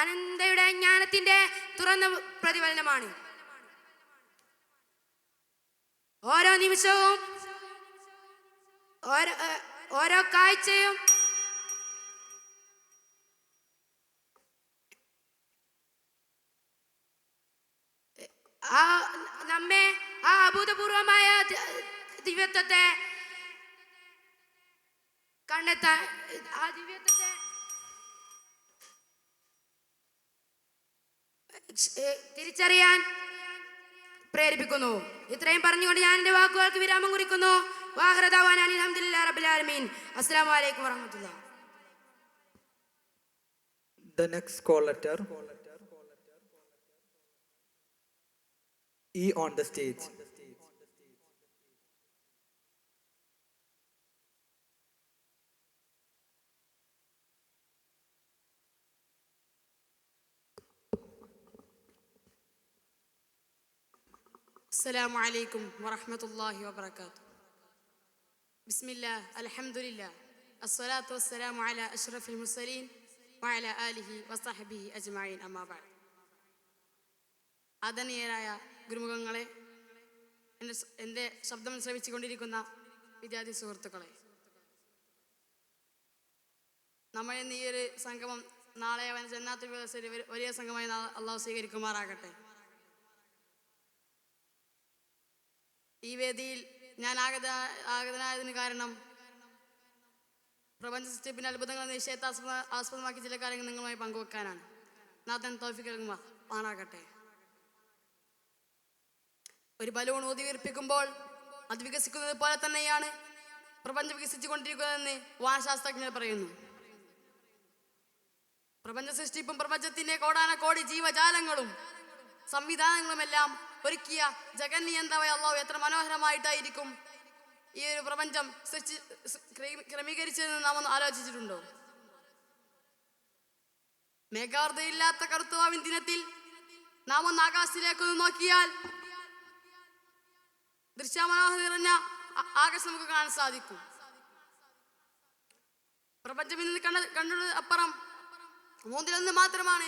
അനന്തയുടെ ജ്ഞാനത്തിന്റെ തുറന്ന പ്രതിഫലനമാണ്. ഓരോ നിമിഷവും ഓരോ കാഴ്ചയും നമ്മെ ആ അഭൂതപൂർവമായ ദിവ്യത്വത്തെ കണ്ടെത്താൻ, ആ ദിവ്യത്വത്തെ തിരിച്ചറിയാൻ പ്രേരിപ്പിക്കുന്നു. ഇത്രയും പറഞ്ഞുകൊണ്ട് ഞാൻ എൻ്റെ വാക്കുകൾക്ക് വിരാമം കുറിക്കുന്നു. വാഹ്റദാവാന അൽഹംദുലില്ലാഹി റബ്ബിൽ ആലമീൻ. അസ്സലാമു അലൈക്കും വറഹ്മത്തുള്ളാഹി. The next call letter E on the stage. السلام عليكم ورحمة الله وبركاته. بسم الله الحمد لله الصلاة والسلام على أشرف المرسلين وعلى آله وصحبه أجمعين أما بعد. ആദരണീയരായ ഗുരുമുഖങ്ങളെ, എൻ്റെ ശബ്ദം ശ്രവിച്ചുകൊണ്ടിരിക്കുന്ന വിദ്യാർത്ഥി സുഹൃത്തുക്കളെ, നമ്മൾ ഇന്ന് ഈ ഒരു സംഗമം നാളെ അവൻ ജന്നാത്തുൽ ഫിർദൗസിൽ വലിയ സംഘമായി അള്ളാഹു സ്വീകരിക്കുമാറാകട്ടെ. ഈ വേദിയിൽ ഞാൻ ആഗതനായതിന് കാരണം പ്രപഞ്ച സൃഷ്ടിപ്പിൻ്റെ അത്ഭുതങ്ങൾ നിശ്ചയത്തെ ആസ്പദമാക്കി ചില കാര്യങ്ങൾ നിങ്ങളുമായി പങ്കുവെക്കാനാണ്. നാഥൻ തൗഫീഖ് നൽകുമാറാകട്ടെ. ഒരു ബലൂൺ ഊതി വീർപ്പിക്കുമ്പോൾ അത് വികസിക്കുന്നത് പോലെ തന്നെയാണ് പ്രപഞ്ചം വികസിച്ചു കൊണ്ടിരിക്കുന്നതെന്ന് വാനശാസ്ത്രജ്ഞർ പറയുന്നു. പ്രപഞ്ച സൃഷ്ടിപ്പും പ്രപഞ്ചത്തിന്റെ കോടാനക്കോടി ജീവജാലങ്ങളും സംവിധാനങ്ങളുമെല്ലാം ഒരുക്കിയ ജഗന്നിയന്ത്രമായ അല്ലാഹു എത്ര മനോഹരമായിട്ടായിരിക്കും ഈ ഒരു പ്രപഞ്ചം ക്രമീകരിച്ചതെന്ന് നാം ഒന്ന് ആലോചിച്ചിട്ടുണ്ടോ? മേഘാർദ്ധയില്ലാത്ത കറുത്തവാവിൻ ദിനത്തിൽ നാം ഒന്ന് ആകാശത്തിലേക്കൊന്ന് നോക്കിയാൽ ദൃശ്യമനോഹര നിറഞ്ഞ ആകാശം നമുക്ക് കാണാൻ സാധിക്കും. പ്രപഞ്ചം ഇന്ന് കണ്ടത് അപ്പുറം 1/3 മാത്രമാണ്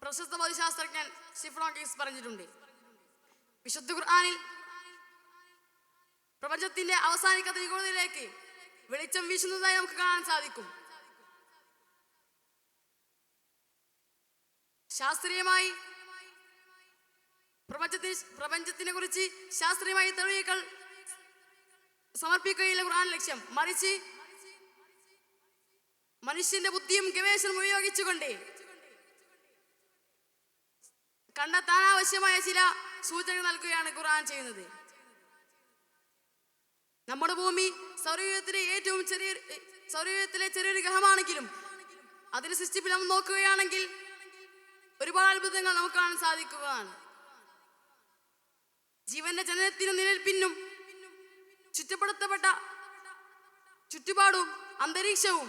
പ്രശസ്ത ഭൗതികശാസ്ത്രജ്ഞൻ സ്റ്റീഫൻ ഹോക്കിൻസ് പറഞ്ഞിട്ടുണ്ട്. വിശുദ്ധ ഖുർആനിൽ പ്രപഞ്ചത്തിന്റെ അവസാനിക്കാത്ത യുഗത്തിലേക്ക് വെളിച്ചം വീശുന്നതായി നമുക്ക് കാണാൻ സാധിക്കും. ശാസ്ത്രീയമായി പ്രപഞ്ചത്തിനെ കുറിച്ച് ശാസ്ത്രീയമായി തെളിവുകൾ സമർപ്പിക്കുകയില്ല ഖുർആൻ ലക്ഷ്യം, മറിച്ച് മനുഷ്യന്റെ ബുദ്ധിയും ഗവേഷണവും ഉപയോഗിച്ചുകൊണ്ട് കണ്ടെത്താൻ ആവശ്യമായ ചില സൂചനകൾ നൽകുകയാണ് ഖുർആൻ ചെയ്യുന്നത്. നമ്മുടെ ഭൂമി സൗരയൂഥത്തിലെ ചെറിയൊരു ഗ്രഹമാണെങ്കിലും അതിന്റെ സൃഷ്ടിപ്പിൽ നമ്മൾ നോക്കുകയാണെങ്കിൽ ഒരുപാട് അത്ഭുതങ്ങൾ നമുക്ക് കാണാൻ സാധിക്കുകയാണ്. ജീവന്റെ ജനനത്തിനും നിലനിൽപ്പിനും ചുറ്റപ്പെടുത്തപ്പെട്ട ചുറ്റുപാടും അന്തരീക്ഷവും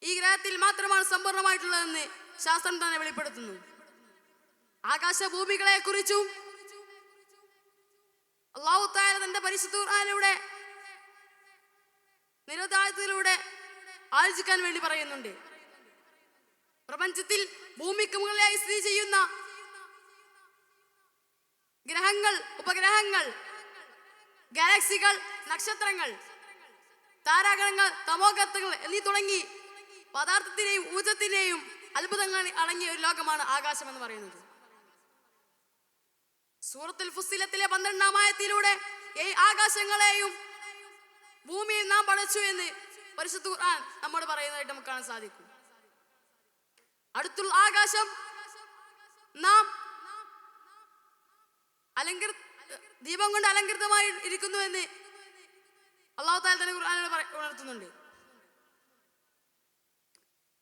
ഈ ഗ്രഹത്തിൽ മാത്രമാണ് സമ്പൂർണ്ണമായിട്ടുള്ളതെന്ന് ശാസ്ത്രം തന്നെ വെളിപ്പെടുത്തുന്നു. ആകാശഭൂമികളെ കുറിച്ചും അല്ലാഹു തആല തന്റെ പരിശുദ്ധ ഖുർആനിലൂടെ നിരവധി ആലോചിക്കാൻ വേണ്ടി പറയുന്നുണ്ട്. പ്രപഞ്ചത്തിൽ ഭൂമിക്ക് മുകളിലായി സ്ഥിതി ചെയ്യുന്ന ഗ്രഹങ്ങൾ, ഉപഗ്രഹങ്ങൾ, ഗാലക്സികൾ, നക്ഷത്രങ്ങൾ, താരാഗണങ്ങൾ, തമോഗർത്തങ്ങൾ എന്നീ തുടങ്ങി പദാർത്ഥത്തിന്റെയും ഊർജത്തിന്റെയും അത്ഭുതങ്ങൾ അടങ്ങിയ ഒരു ലോകമാണ് ആകാശം എന്ന് പറയുന്നത്. സൂറത്തുൽ ഫുസ്സിലത്തിലെ 12-ാം ആയത്തിലൂടെ ഈ ആകാശങ്ങളെയും ഭൂമിയിൽ നാം പടച്ചു എന്ന് പരിശുദ്ധ ഖുർആൻ നമ്മോട് പറയുന്നതായിട്ട് നമുക്ക് കാണാൻ സാധിക്കും. അടുത്തുള്ള ആകാശം നാം ദീപം കൊണ്ട് അലങ്കൃതമായി ഇരിക്കുന്നു എന്ന് അല്ലാഹു തആല തന്നെ ഖുർആനിൽ ഉണർത്തുന്നുണ്ട്.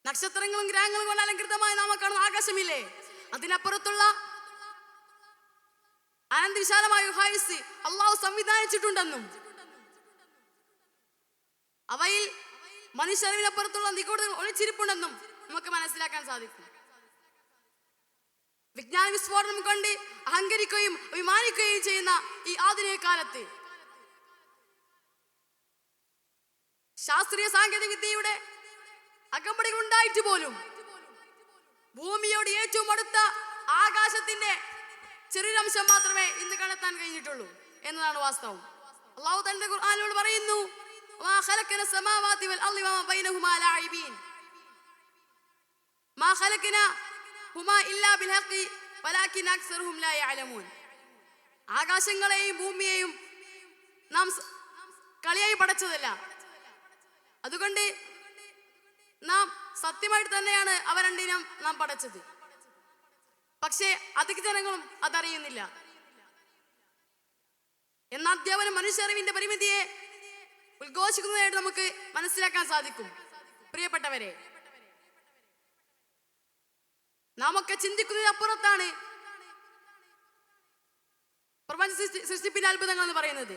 നക്ഷത്രങ്ങളും ഗ്രഹങ്ങളും കൊണ്ട് അലങ്കൃതമായി നാം കാണുന്ന ആകാശമില്ലേ, അതിനപ്പുറത്തുള്ള അനന്ത വിശാലമായ ഹായിസ് അള്ളാഹു സംവിധാനിച്ചിട്ടുണ്ടെന്നും അവയിൽ മനുഷ്യറിവിനപ്പുറത്തുള്ള നിഗൂഢതകൾ ഒളിച്ചിരിപ്പുണ്ടെന്നും നമുക്ക് മനസ്സിലാക്കാൻ സാധിക്കും. വിജ്ഞാന വിസ്ഫോടനം കൊണ്ട് അഹങ്കരിക്കുകയും അഭിമാനിക്കുകയും ചെയ്യുന്ന ഈ ആധുനിക കാലത്ത് ശാസ്ത്രീയ സാങ്കേതിക വിദ്യയുടെ അകമ്പടികൾ ഉണ്ടായിട്ട് പോലും ഭൂമിയോട് ഏറ്റവും അടുത്ത ആകാശത്തിന്റെ ചെറിയൊരംശം മാത്രമേ ഇന്ന് കണ്ടെത്താൻ കഴിഞ്ഞിട്ടുള്ളൂ എന്നതാണ് വാസ്തവം. അല്ലാഹു തന്റെ ഖുർആനിലൂടെ പറയുന്നു, മാ ഖലഖന സമാവാതി വൽ അർളി വമാ ബൈനഹുമാ ലഈബീൻ മാ ഖലഖന ഹുമാ ഇല്ലാ ബിൽ ഹഖി വലാകിൻ അക്സറുഹും ലാ യഅലമൂൻ. ആകാശങ്ങളെയും ഭൂമിയെയും നാം കളിയായി പടച്ചതല്ല, അതുകൊണ്ട് നാം സത്യമായിട്ട് തന്നെയാണ് അവ രണ്ടിനും നാം പടച്ചത്. പക്ഷേ അധിക ജനങ്ങളും അതറിയുന്നില്ല. എന്ന അധ്യാപനം മനുഷ്യറിവിന്റെ പരിമിതിയെ ഉദ്ഘോഷിക്കുന്നതായിട്ട് നമുക്ക് മനസ്സിലാക്കാൻ സാധിക്കും. പ്രിയപ്പെട്ടവരെ, നാം ഒക്കെ ചിന്തിക്കുന്നതിനപ്പുറത്താണ് പ്രപഞ്ച സൃഷ്ടിപ്പിന്റെ അത്ഭുതങ്ങൾ എന്ന് പറയുന്നത്.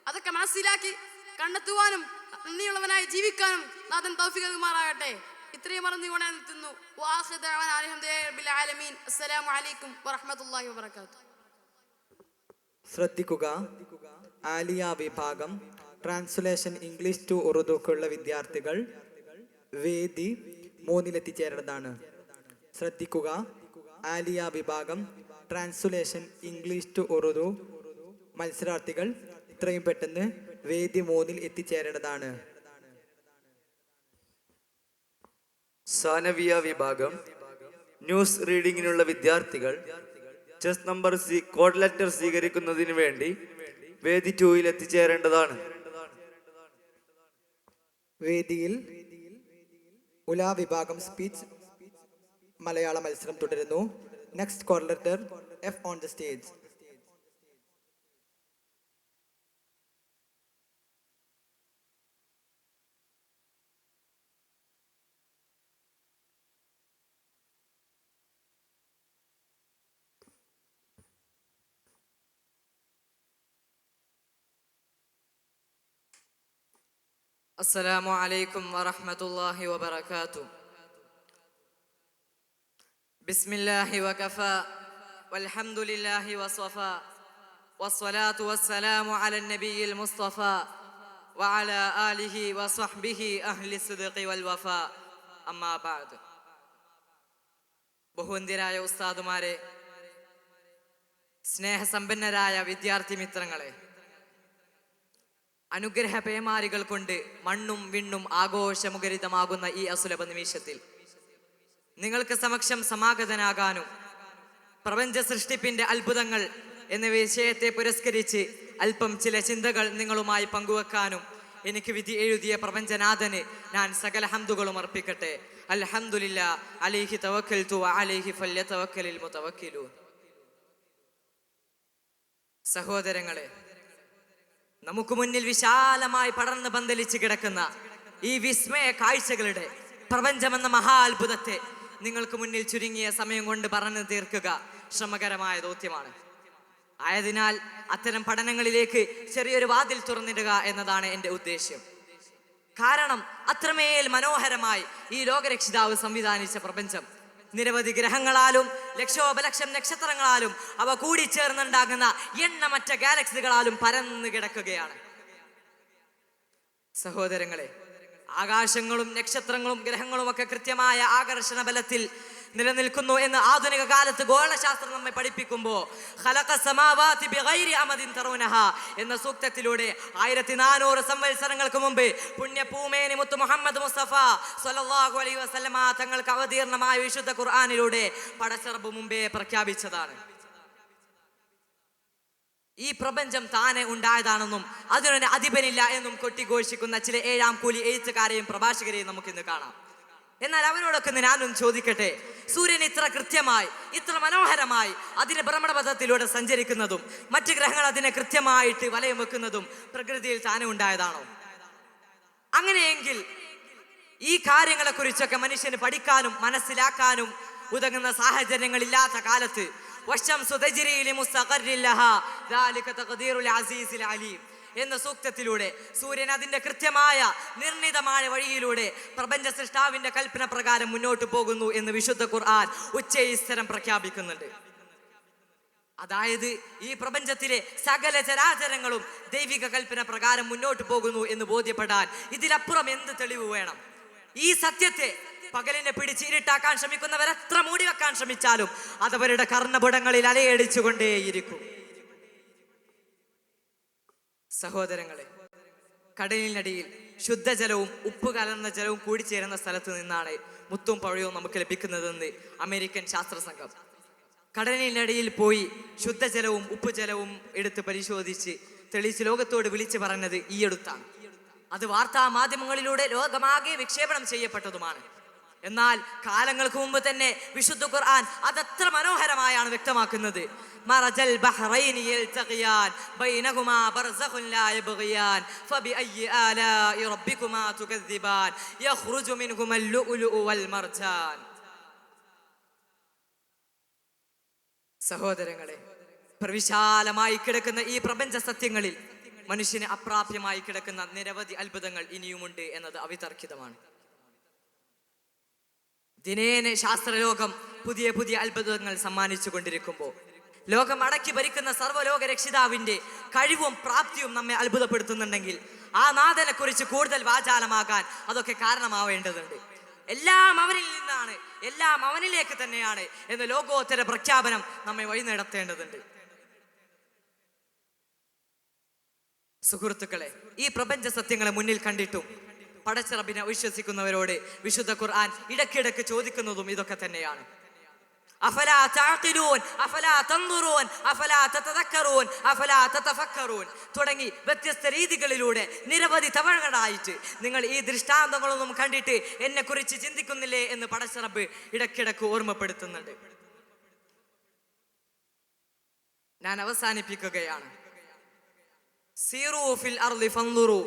അതൊക്കെ മനസ്സിലാക്കി കണ്ടെത്തുവാനും നന്ദിയുള്ളവനായി ജീവിക്കാനും നാഥൻ തൗഫീഖ് നൽകുമാറാകട്ടെ. ഇത്രയും പറഞ്ഞുകൊണ്ട് നിർത്തുന്നു. അസ്സലാമു അലൈക്കും വറഹ്മത്തുള്ളാഹി വബറകാതുഹു. ശ്രദ്ധിക്കുക, ആലിയ വിഭാഗം ട്രാൻസ്ലേഷൻ ഇംഗ്ലീഷ് ടു ഉറുദുക്കുള്ള വിദ്യാർത്ഥികൾ വേദി 3 എത്തിച്ചേരേണ്ടതാണ്. ശ്രദ്ധിക്കുക, ആലിയ വിഭാഗം ട്രാൻസ്ലേഷൻ ഇംഗ്ലീഷ് ടു ഉറുദു മത്സരാർത്ഥികൾ ഇത്രയും പെട്ടെന്ന് വേദി 3 എത്തിച്ചേരേണ്ടതാണ്. സാനവിയ വിഭാഗം ന്യൂസ് റീഡിങ്ങിനുള്ള വിദ്യാർത്ഥികൾ ചെസ് നമ്പർ കോഡ് ലെറ്റർ സ്വീകരിക്കുന്നതിന് വേണ്ടി വേദി 2 എത്തിച്ചേരേണ്ടതാണ്. വേദിയിൽ ഉലാ വിഭാഗം സ്പീച്ച് മലയാള മത്സരം തുടരുന്നു. Next code letter F on the stage. السلام عليكم ورحمة الله وبركاته. بسم الله وكفى والحمد لله وصفى والصلاة والسلام على النبي المصطفى وعلى آله وصحبه أهل الصدق والوفاء أما بعد. ബഹുവന്ദരായ ഉസ്താദുമാരെ, സ്നേഹസമ്പന്നരായ വിദ്യാർത്ഥി മിത്രങ്ങളെ, അനുഗ്രഹ പേമാരികൾ കൊണ്ട് മണ്ണും വിണ്ണും ആഘോഷമുഖരിതമാകുന്ന ഈ അസുലഭ നിമിഷത്തിൽ നിങ്ങൾക്ക് സമക്ഷം സമാഗതനാകാനും പ്രപഞ്ച സൃഷ്ടിപ്പിന്റെ അത്ഭുതങ്ങൾ എന്ന വിഷയത്തെ പുരസ്കരിച്ച് അല്പം ചില ചിന്തകൾ നിങ്ങളുമായി പങ്കുവെക്കാനും എനിക്ക് വിധി എഴുതിയ പ്രപഞ്ചനാഥന് ഞാൻ സകല ഹംദുകളും അർപ്പിക്കട്ടെ. അൽഹംദുലില്ലാ അലൈഹി തവക്കൽതു വഅലൈഹി ഫല്യതവക്കലിൽ മുതവക്കിലൂൻ. സഹോദരങ്ങളെ, നമുക്ക് മുന്നിൽ വിശാലമായി പടർന്ന് പന്തലിച്ച് കിടക്കുന്ന ഈ വിസ്മയ കാഴ്ചകളുടെ പ്രപഞ്ചമെന്ന മഹാ അത്ഭുതത്തെ നിങ്ങൾക്ക് മുന്നിൽ ചുരുങ്ങിയ സമയം കൊണ്ട് പറഞ്ഞു തീർക്കുക ശ്രമകരമായ ദൗത്യമാണ്. ആയതിനാൽ അത്തരം പഠനങ്ങളിലേക്ക് ചെറിയൊരു വാതിൽ തുറന്നിടുക എന്നതാണ് എൻ്റെ ഉദ്ദേശ്യം. കാരണം അത്രമേൽ മനോഹരമായി ഈ ലോകരക്ഷിതാവ് സംവിധാനിച്ച പ്രപഞ്ചം നിരവധി ഗ്രഹങ്ങളാലും ലക്ഷോപലക്ഷം നക്ഷത്രങ്ങളാലും അവ കൂടിച്ചേർന്നുണ്ടാകുന്ന എണ്ണമറ്റ ഗാലക്സികളാലും പരന്നു കിടക്കുകയാണ്. സഹോദരങ്ങളെ, ആകാശങ്ങളും നക്ഷത്രങ്ങളും ഗ്രഹങ്ങളും ഒക്കെ കൃത്യമായ ആകർഷണ ബലത്തിൽ നിലനിൽക്കുന്നു എന്ന് ആധുനിക കാലത്ത് ഗോളശാസ്ത്രം നമ്മെ പഠിപ്പിക്കുമ്പോൾ ഖലഖ സമാവാതി ബിഗൈരി അമദിൻ തറൂനഹ എന്ന സൂക്തത്തിലൂടെ 1400 സംവത്സരങ്ങൾക്ക് മുമ്പ് പുണ്യപൂമേനി മുത്തു മുഹമ്മദ് മുസ്തഫ സ്വല്ലല്ലാഹു അലൈഹി വസല്ലമ തങ്ങൾക്ക് അവതീർണമായ വിശുദ്ധ ഖുർആനിലൂടെ പടച്ചറബ് മുമ്പേ പ്രഖ്യാപിച്ചതാണ്. ഈ പ്രപഞ്ചം താനെ ഉണ്ടായതാണെന്നും അതിനൊരു അധിപനില്ല എന്നും കൊട്ടിഘോഷിക്കുന്ന ചില ഏഴാം കൂലി എഴുത്തുകാരെയും പ്രഭാഷകരെയും നമുക്കിന്ന് കാണാം. എന്നാൽ അവരോടൊക്കെ ഞാനും ചോദിക്കട്ടെ, സൂര്യൻ ഇത്ര കൃത്യമായി ഇത്ര മനോഹരമായി അതിന്റെ ഭ്രമണപഥത്തിലൂടെ സഞ്ചരിക്കുന്നതും മറ്റ് ഗ്രഹങ്ങൾ അതിനെ കൃത്യമായിട്ട് വലയം വെക്കുന്നതും പ്രകൃതിയിൽ താനെ ഉണ്ടായതാണോ? അങ്ങനെയെങ്കിൽ ഈ കാര്യങ്ങളെ കുറിച്ചൊക്കെ മനുഷ്യന് പഠിക്കാനും മനസ്സിലാക്കാനും ഉതകുന്ന സാഹചര്യങ്ങളില്ലാത്ത കാലത്ത് എന്ന സൂക്തത്തിലൂടെ സൂര്യൻ അതിന്റെ കൃത്യമായ നിർണിതമായ വഴിയിലൂടെ പ്രപഞ്ച സൃഷ്ടാവിന്റെ കൽപ്പന പ്രകാരം മുന്നോട്ട് പോകുന്നു എന്ന് വിശുദ്ധ ഖുർആൻ ഉച്ചൈസ്തരം പ്രഖ്യാപിക്കുന്നുണ്ട്. അതായത് ഈ പ്രപഞ്ചത്തിലെ സകല ചരാചരങ്ങളും ദൈവിക കൽപ്പന പ്രകാരം മുന്നോട്ട് പോകുന്നു എന്ന് ബോധ്യപ്പെടാൻ ഇതിലപ്പുറം എന്ത് തെളിവ് വേണം? ഈ സത്യത്തെ പകലിനെ പിടിച്ച് ഇരുട്ടാക്കാൻ ശ്രമിക്കുന്നവർ എത്ര മൂടി വെക്കാൻ ശ്രമിച്ചാലും അതവരുടെ കർണപുടങ്ങളിൽ അലയടിച്ചുകൊണ്ടേയിരിക്കും. സഹോദരങ്ങളെ, കടലിനടിയിൽ ശുദ്ധജലവും ഉപ്പ് കലർന്ന ജലവും കൂടിച്ചേരുന്ന സ്ഥലത്ത് നിന്നാണ് മുത്തും പഴയവും നമുക്ക് ലഭിക്കുന്നതെന്ന് അമേരിക്കൻ ശാസ്ത്ര സംഘം കടലിനടിയിൽ പോയി ശുദ്ധജലവും ഉപ്പുജലവും എടുത്ത് പരിശോധിച്ച് തെളിയിച്ച് ലോകത്തോട് വിളിച്ചു പറഞ്ഞത് ഈയടുത്താണ്. അത് വാർത്താ മാധ്യമങ്ങളിലൂടെ ലോകമാകെ വിക്ഷേപണം ചെയ്യപ്പെട്ടതുമാണ്. എന്നാൽ കാലങ്ങൾക്ക് മുമ്പ് തന്നെ വിശുദ്ധ ഖുർആൻ അതത്ര മനോഹരമായാണ് വ്യക്തമാക്കുന്നത്. മറജൽ ബഹ്റൈനി യൽതഖിയാൻ ബൈനഹുമാ ബർസഖുൻ ലാ യബ്ഗിയാൻ ഫബിഅയ്യി ആലാഇ റബ്ബികുമാ തുകദ്ദിബാൻ യഖ്റുജു മിൻഹുമൽ ലുഅ്ലുഉ വൽ മർജാൻ. സഹോദരങ്ങളെ, പ്രവിശാലമായി കിടക്കുന്ന ഈ പ്രപഞ്ച സത്യങ്ങളിൽ മനുഷ്യന് അപ്രാപ്യമായി കിടക്കുന്ന നിരവധി അത്ഭുതങ്ങൾ ഇനിയുമുണ്ട് എന്നത് അവിതർക്കിതമാണ്. ദിനേന ശാസ്ത്രലോകം പുതിയ പുതിയ അത്ഭുതങ്ങൾ സമ്മാനിച്ചു കൊണ്ടിരിക്കുമ്പോൾ ലോകം അടക്കി ഭരിക്കുന്ന സർവ്വലോക രക്ഷിതാവിന്റെ കഴിവും പ്രാപ്തിയും നമ്മെ അത്ഭുതപ്പെടുത്തുന്നുണ്ടെങ്കിൽ ആ നാഥനെ കുറിച്ച് കൂടുതൽ വാചാലമാകാൻ അതൊക്കെ കാരണമാവേണ്ടതുണ്ട്. എല്ലാം അവനിൽ നിന്നാണ്, എല്ലാം അവനിലേക്ക് തന്നെയാണ് എന്ന ലോകോത്തര പ്രഖ്യാപനം നമ്മെ വഴി നടത്തേണ്ടതുണ്ട്. സുഹൃത്തുക്കളെ, ഈ പ്രപഞ്ച സത്യങ്ങളെ മുന്നിൽ കണ്ടിട്ടും പടച്ചറബിനെ വിശ്വസിക്കുന്നവരോട് വിശുദ്ധ ഖുർആൻ ഇടയ്ക്കിടയ്ക്ക് ചോദിക്കുന്നതും ഇതൊക്കെ തന്നെയാണ്. അഫലാ തഅഖിലൂൻ അഫലാ തൻദുറൂൻ അഫലാ തതദക്കറൂൻ അഫലാ തതഫക്കറൂൻ തുടങ്ങി വ്യത്യസ്ത രീതികളിലൂടെ നിരവധി തവണകളായിട്ട് നിങ്ങൾ ഈ ദൃഷ്ടാന്തങ്ങളൊന്നും കണ്ടിട്ട് എന്നെ കുറിച്ച് ചിന്തിക്കുന്നില്ലേ എന്ന് പടച്ചറബ് ഇടയ്ക്കിടയ്ക്ക് ഓർമ്മപ്പെടുത്തുന്നുണ്ട്. ഞാൻ അവസാനിപ്പിക്കുകയാണ്. സീറൂ ഫിൽ അർളി ഫൻദുറൂ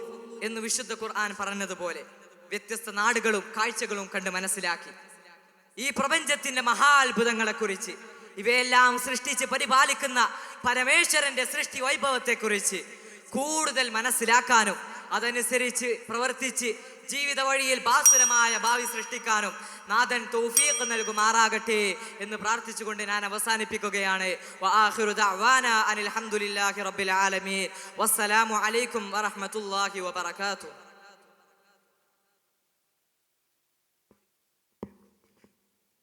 എന്ന് വിശുദ്ധ ഖുർആൻ പറഞ്ഞതുപോലെ വ്യത്യസ്ത നാടുകളും കാഴ്ചകളും കണ്ട് മനസ്സിലാക്കി ഈ പ്രപഞ്ചത്തിന്റെ മഹാത്ഭുതങ്ങളെ കുറിച്ച്, ഇവയെല്ലാം സൃഷ്ടിച്ച് പരിപാലിക്കുന്ന പരമേശ്വരന്റെ സൃഷ്ടി വൈഭവത്തെ കുറിച്ച് കൂടുതൽ മനസ്സിലാക്കാനും അതനുസരിച്ച് പ്രവർത്തിച്ച് ജീവിത വഴിയിൽ ഭാസുരമായ ഭാവി സൃഷ്ടിക്കാനും നാഥൻ തൗഫീഖ് നൽകുമാറാകട്ടെ എന്ന് പ്രാർത്ഥിച്ചുകൊണ്ട് ഞാൻ അവസാനിപ്പിക്കുകയാണ്. വആഖിറു ദഅവാനാ അനിൽ ഹംദുലില്ലാഹി റബ്ബിൽ ആലമീൻ. വസ്സലാമു അലൈക്കും വറഹ്മത്തുള്ളാഹി വബറകാതുഹു.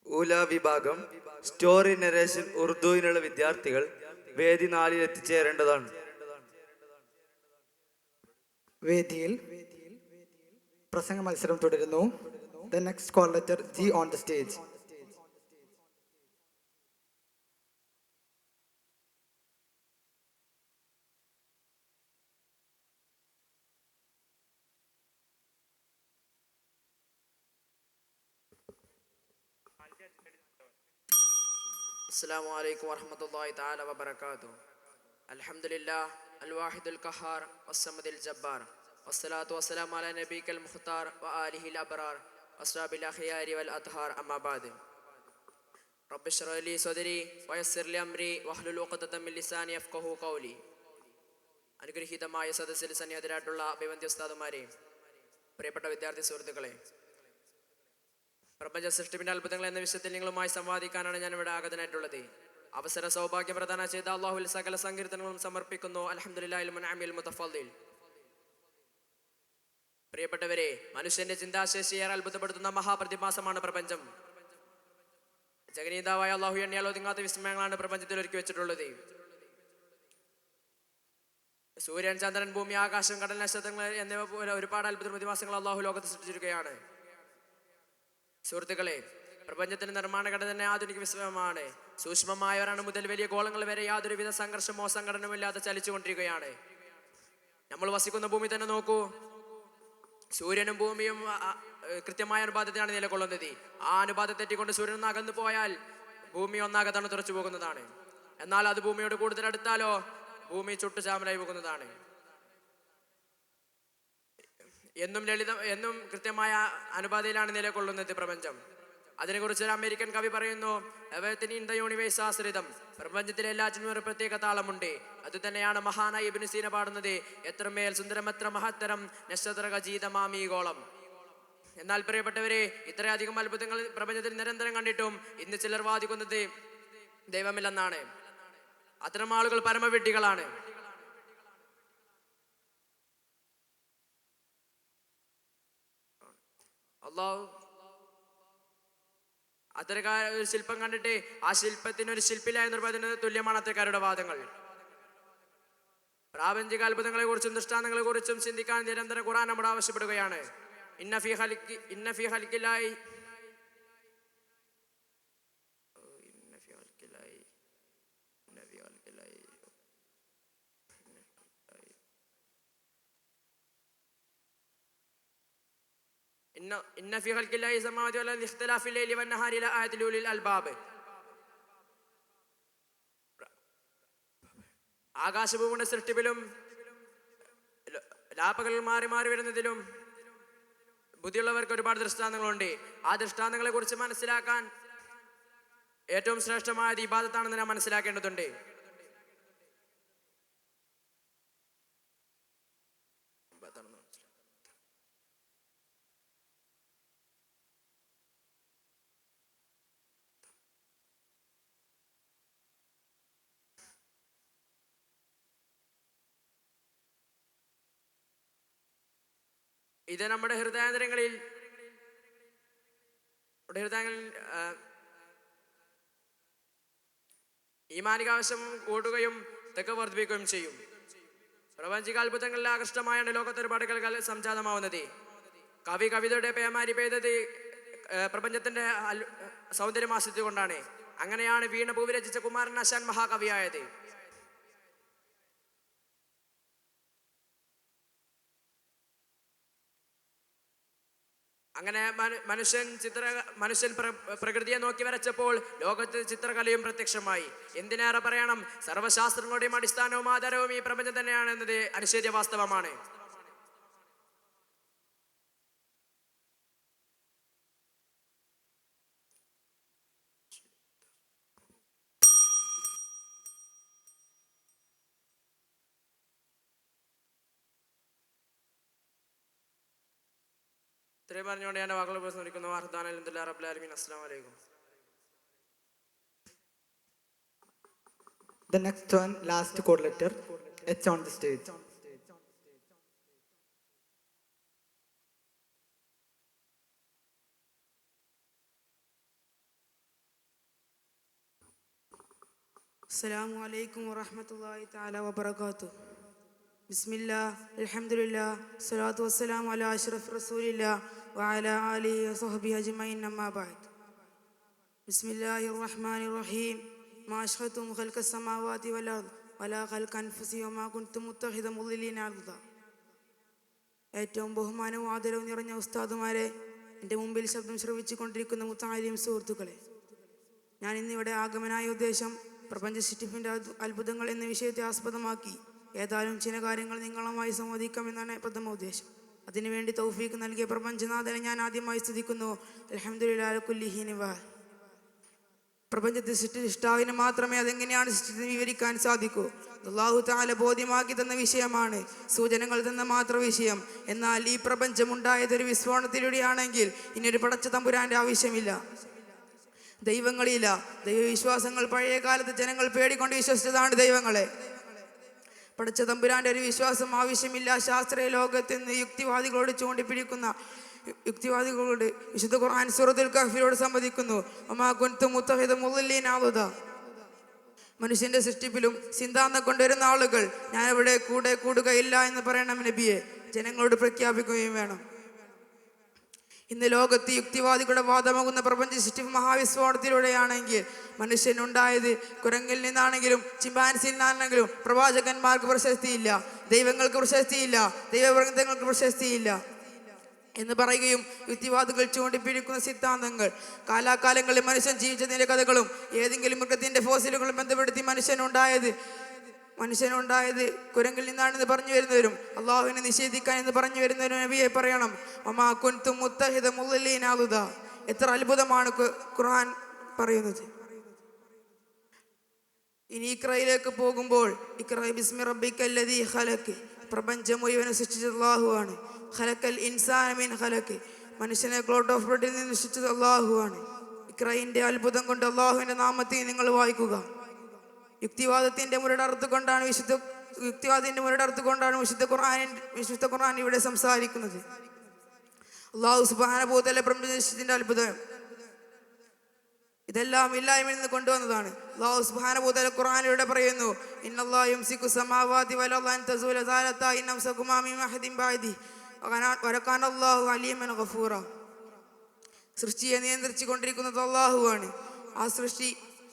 ഊല വിഭാഗം സ്റ്റോറി നരേഷൻ ഉറുദുവിനുള്ള വിദ്യാർത്ഥികൾ വേദി 4-ൽ എത്തിച്ചേരേണ്ടതാണ്. വേദിയിൽ പ്രസംഗ മത്സരം തുടരുന്നു. The next call letter G on the stage. السلام عليكم ورحمة الله تعالى وبركاته. الحمد لله الواحد القهار والصمد الجبار والصلاة والسلام على نبيك المختار وآله الأبرار وأصحاب الأخيار والأطهار. أما بعد رب اشرح لي صدري ويسر لي أمري واحلل عقدة من لساني يفقهوا قولي. അനുഗ്രഹീതമായ സദസ്സിൽ സന്നിഹിതരായിട്ടുള്ള അഭിവന്ദ്യ ഉസ്താദുമാരെ, പ്രിയപ്പെട്ട വിദ്യാർത്ഥി സുഹൃത്തുക്കളെ, പ്രപഞ്ച സൃഷ്ടിപ്പിന്റെ അത്ഭുതങ്ങൾ എന്ന വിഷയത്തിൽ നിങ്ങളുമായി സംവാദിക്കാനാണ് ഞാൻ ഇവിടെ ആഗതനായിട്ടുള്ളത്. അവസര സൗഭാഗ്യം പ്രദാനം ചെയ്ത അല്ലാഹുവിൽ സകല സങ്കീർത്തനങ്ങളും സമർപ്പിക്കുന്നു. അൽഹംദുലില്ലാഹിൽ മുൻഅമിൽ മുതഫദ്ദിൽ. പ്രിയപ്പെട്ടവരെ, മനുഷ്യന്റെ ചിന്താശേഷി ഏറെ അത്ഭുതപ്പെടുത്തുന്ന മഹാപ്രതിഭാസമാണ് പ്രപഞ്ചം. ജഗനീതാവായ അള്ളാഹു എണ്ണിയാൽ ഒതുങ്ങാത്ത വിസ്മയങ്ങളാണ് പ്രപഞ്ചത്തിൽ ഒരുക്കി വെച്ചിട്ടുള്ളത്. സൂര്യൻ, ചന്ദ്രൻ, ഭൂമി, ആകാശം, കടൽ, നക്ഷത്രങ്ങൾ എന്നിവ പോലെ ഒരുപാട് അത്ഭുത പ്രതിഭാസങ്ങൾ അള്ളാഹു ലോകത്ത് സൃഷ്ടിച്ചിരിക്കുകയാണ്. സുഹൃത്തുക്കളെ, പ്രപഞ്ചത്തിന്റെ നിർമ്മാണഘടന തന്നെ ആധുനിക വിസ്മയമാണ്. സൂക്ഷ്മമായവരാണ് മുതൽ വലിയ ഗോളങ്ങൾ വരെ യാതൊരുവിധ സംഘർഷമോ സംഘടനമില്ലാതെ ചലിച്ചുകൊണ്ടിരിക്കുകയാണ്. നമ്മൾ വസിക്കുന്ന ഭൂമി തന്നെ നോക്കൂ. സൂര്യനും ഭൂമിയും കൃത്യമായ അനുപാതത്തിലാണ് നിലകൊള്ളുന്നത്. ആ അനുപാതം തെറ്റിക്കൊണ്ട് സൂര്യൻ ഒന്ന് അകന്നു പോയാൽ ഭൂമി ഒന്നാകെ തണുത്തുറച്ചു പോകുന്നതാണ്. എന്നാൽ അത് ഭൂമിയോട് കൂടുതൽ അടുത്താലോ ഭൂമി ചുട്ടുചാമലായി പോകുന്നതാണ്. എന്നും കൃത്യമായ അനുപാതയിലാണ് നിലകൊള്ളുന്നത് പ്രപഞ്ചം. അതിനെക്കുറിച്ച് ഒരു അമേരിക്കൻ കവി പറയുന്നു, എവരിത്തിങ് ഇൻ ദ യൂണിവേഴ്സ് ആശ്രിതം. പ്രപഞ്ചത്തിലെ എല്ലാറ്റിനും ഒരു പ്രത്യേക താളമുണ്ട്. അത് തന്നെയാണ് മഹാനായ ഇബ്നു സീന പാടുന്നത്, എത്രമേൽ സുന്ദരം എത്ര മഹത്തരം നക്ഷത്രഗീതമാമീഗോളം. എന്നാൽ പ്രിയപ്പെട്ടവരെ, ഇത്രയധികം അത്ഭുതങ്ങൾ പ്രപഞ്ചത്തിൽ നിരന്തരം കണ്ടിട്ടും ഇന്ന് ചിലർ വാദിക്കുന്നത് ദൈവമില്ലെന്നാണ്. അത്തരം ആളുകൾ പരമവിഡ്ഢികളാണ്. അല്ലാഹു അത്തരക്കാർ ഒരു ശില്പം കണ്ടിട്ട് ആ ശില്പത്തിന് ഒരു ശില്പിലായി നിർവചനത്തിന് തുല്യമാണ് അത്തരക്കാരുടെ വാദങ്ങൾ. പ്രാപഞ്ചിക അത്ഭുതങ്ങളെ കുറിച്ചും ദൃഷ്ടാന്തങ്ങളെ കുറിച്ചും ചിന്തിക്കാൻ നിരന്തരം ഖുർആൻ നമ്മോട് ആവശ്യപ്പെടുകയാണ്. ഇന്ന ഫീ ഖൽഖില്ലാഹി ഇന്ന ഫീ ഖൽഖില്ലാഹി സമാവാതി വൽ അർദി ഇഖ്തിലാഫിൽ ലൈലി വൻ നഹാരി ലആയാതിൻ ലിഉലിൽ അൽബാബ്. ആകാശഭൂമിയുടെ സൃഷ്ടിപ്പിലും രാപ്പകൽ മാറി മാറി വരുന്നതിലും ബുദ്ധിയുള്ളവർക്ക് ഒരുപാട് ദൃഷ്ടാന്തങ്ങളുണ്ട്. ആ ദൃഷ്ടാന്തങ്ങളെ കുറിച്ച് മനസ്സിലാക്കാൻ ഏറ്റവും ശ്രേഷ്ഠമായത് ഇബാദത്താണെന്ന് നാം മനസ്സിലാക്കേണ്ടതുണ്ട്. ഇത് നമ്മുടെ ഹൃദയാന്തരങ്ങളിൽ ഈമാനികാവശ്യം കൂട്ടുകയും തെക്ക് വർദ്ധിപ്പിക്കുകയും ചെയ്യും. പ്രപഞ്ചിക അത്ഭുതങ്ങളിൽ ആകൃഷ്ടമായാണ് ലോകത്ത് ഒരുപാട് കളികൾ സംജാതമാവുന്നത്. കവിതയുടെ പേമാരി പെയ്തത് പ്രപഞ്ചത്തിന്റെ സൗന്ദര്യം ആസ്വദിച്ചുകൊണ്ടാണ്. അങ്ങനെയാണ് വീണ ഭൂവി രചിച്ച കുമാരൻ ആശാൻ മഹാകവിയായത്. അങ്ങനെ മനുഷ്യൻ പ്രകൃതിയെ നോക്കി വരച്ചപ്പോൾ ലോകത്ത് ചിത്രകലയും പ്രത്യക്ഷമായി. എന്തിനേറെ പറയണം, സർവ്വശാസ്ത്രങ്ങളുടെയും അടിസ്ഥാനവും ആധാരവും ഈ പ്രപഞ്ചം തന്നെയാണ് എന്നത് അനിഷേധ്യ വാസ്തവമാണ്. ഇത്രയും പറഞ്ഞുകൊണ്ട് ഞാൻ വാക്കുകൾ പ്രസംഗിക്കുന്നു. അൽഹംദുലില്ലാഹി റബ്ബിൽ ആലമീൻ. അസ്സലാമു അലൈക്കും. The next one, last code letter, H on the stage. അസ്സലാമു അലൈക്കും വറഹ്മത്തുള്ളാഹി തആല വബറകാതുഹു. ബിസ്മില്ലാഹ്, അൽഹംദുലില്ലാഹ്, സ്വലാത്തു വസ്സലാമു അലാ അഷ്റഫി റസൂലില്ലാഹ് വഅലാ ആലിഹി വസഹ്ബിഹി അജ്മഈൻ. അമ്മാ ബഅദ്. ബിസ്മില്ലാഹിർ റഹ്മാനിർ റഹീം. മാ അശ്ഹതും ഖൽഖസ് സമാവാതി വൽ അർദ് വലാ ഖൽഖ അൻഫുസി വമാ കുൻതു മുത്തഖിദ മുദ്ലിലീന അർദ. ഏറ്റവും ബഹുമാനവും ആദരവും നിറഞ്ഞ ഉസ്താദുമാരെ, എൻ്റെ മുമ്പിൽ ശബ്ദം ശ്രവിച്ചു കൊണ്ടിരിക്കുന്ന മുത്തആലിം സുഹൃത്തുക്കളെ, ഞാൻ ഇന്നിവിടെ ആഗമനായ ഉദ്ദേശം പ്രപഞ്ച സൃഷ്ടിപ്പിൻ്റെ അത്ഭുതങ്ങൾ എന്ന വിഷയത്തെ ആസ്പദമാക്കി ഏതായാലും ചില കാര്യങ്ങൾ നിങ്ങളുമായി സംവദിക്കാമെന്നാണ് പ്രഥമ ഉദ്ദേശം. അതിനുവേണ്ടി തൗഫീഖ് നൽകിയ പ്രപഞ്ചനാഥനെ ഞാൻ ആദ്യമായി സ്തുതിക്കുന്നു. അൽഹംദുലില്ലാഹി അലാ കുല്ലി ഹീനിൻ വ. പ്രപഞ്ചത്തെ സൃഷ്ടാവിന് മാത്രമേ അതെങ്ങനെയാണ് സൃഷ്ടിച്ചത് വിവരിക്കാൻ സാധിക്കൂ. അല്ലാഹു തആല ബോധ്യമാക്കി തന്ന വിഷയമാണ്, സൂചനകൾ തന്ന മാത്ര വിഷയം. എന്നാൽ ഈ പ്രപഞ്ചം ഉണ്ടായതൊരു വിസ്ഫോടനത്തിലൂടെയാണെങ്കിൽ ഇനിയൊരു പടച്ച തമ്പുരാന്റെ ആവശ്യമില്ല. ദൈവങ്ങളില്ല. ദൈവവിശ്വാസങ്ങൾ പഴയ കാലത്ത് ജനങ്ങൾ പേടിക്കൊണ്ട് വിശ്വസിച്ചതാണ് ദൈവങ്ങളെ. പടച്ച തമ്പുരാന്റെ ഒരു വിശ്വാസം ആവശ്യമില്ല. ശാസ്ത്രീയ ലോകത്ത് നിന്ന് യുക്തിവാദികളോട് ചൂണ്ടിപ്പിടിക്കുന്ന യുക്തിവാദികളോട് വിശുദ്ധ ഖുർആൻ സൂറത്തുൽ കഹ്ഫിലൂടെ സംവദിക്കുന്നു. വമാ കുൻതു മുത്തഖിദ മുളില്ലീന അളുദ. മനുഷ്യന്റെ സൃഷ്ടിപ്പിലും സിദ്ധാന്തം കൊണ്ടുവരുന്ന ആളുകൾ ഞാൻ ഇവിടെ കൂടെ കൂടുകയില്ല എന്ന് പറയണം നബിയെ, ജനങ്ങളോട് പ്രഖ്യാപിക്കുകയും വേണം. ഇന്ന് ലോകത്ത് യുക്തിവാദികളുടെ വാദമാകുന്ന പ്രപഞ്ച സൃഷ്ടിപ്പ് മഹാവിസ്ഫോടനത്തിലൂടെയാണെങ്കിൽ മനുഷ്യനുണ്ടായത് കുരങ്ങിൽ നിന്നാണെങ്കിലും ചിമ്പാൻസിയിൽ നിന്നാണെങ്കിലും പ്രവാചകന്മാർക്ക് പ്രശസ്തിയില്ല, ദൈവങ്ങൾക്ക് പ്രശസ്തിയില്ല, ദൈവവൃന്ദങ്ങൾക്ക് പ്രശസ്തിയില്ല എന്ന് പറയുകയും യുക്തിവാദികൾ ചൂണ്ടിപ്പിടിക്കുന്ന സിദ്ധാന്തങ്ങൾ കാലാകാലങ്ങളിൽ മനുഷ്യൻ ജീവിച്ചതിൻ്റെ കഥകളും ഏതെങ്കിലും മൃഗത്തിൻ്റെ ഫോസിലുകളും ബന്ധപ്പെടുത്തി മനുഷ്യനുണ്ടായത് കുരങ്ങിൽ നിന്നാണെന്ന് പറഞ്ഞു വരുന്നവരും അള്ളാഹുവിനെ നിഷേധിക്കാൻ എന്ന് പറഞ്ഞു വരുന്നവരും നബിയെ പറയണം വമാ കുൻതും മുത്തഹിദ മുളില്ലീന അളുദ. എത്ര അത്ഭുതമാണ് ഖുർആൻ പറയുന്നത്. ഇനി ഇഖ്റയിലേക്ക് പോകുമ്പോൾ ഇഖ്റ ബിസ്മി റബ്ബിക്കല്ലദീ ഖലഖ്. പ്രപഞ്ചം മുഴുവൻ സൃഷ്ടിച്ചത് അല്ലാഹുവാണ്. ഖലഖൽ ഇൻസാന മിൻ ഖലഖ്. മനുഷ്യനെ ക്ലോട്ട് ഓഫ് ബ്ലഡിൽ നിന്ന് സൃഷ്ടിച്ചത് അല്ലാഹുവാണ്. ഇഖ്റയിന്റെ അത്ഭുതം കൊണ്ട് അല്ലാഹുവിന്റെ നാമത്തിൽ നിങ്ങൾ വായിക്കുക. യുക്തിവാദത്തിന്റെ മുരടർത്തുകൊണ്ടാണ് വിശുദ്ധ ഖുർആൻ ഇവിടെ സംസാരിക്കുന്നത്. അല്ലാഹു സുബ്ഹാനഹു വ തആല പ്രപഞ്ചത്തിന്റെ അത്ഭുതം ഇതെല്ലാം ഇല്ലായ്മയിൽ നിന്ന് കൊണ്ടുവന്നതാണ്. അല്ലാഹു സുബ്ഹാനഹു വ തആല ഖുർആനിലൂടെ പറയുന്നു ഇന്നല്ലാഹു യുംസിക്കു സമാവാതി വൽ അർള അൻ തസൂല സാലത്താ ഇൻ അംസകുമാ മിൻ അഹദിൻ ബഅദി വകാന അല്ലാഹു അലീമൻ ഗഫൂറ. സൃഷ്ടിയെ നിയന്ത്രിച്ചു കൊണ്ടിരിക്കുന്നത് അല്ലാഹുവാണ്.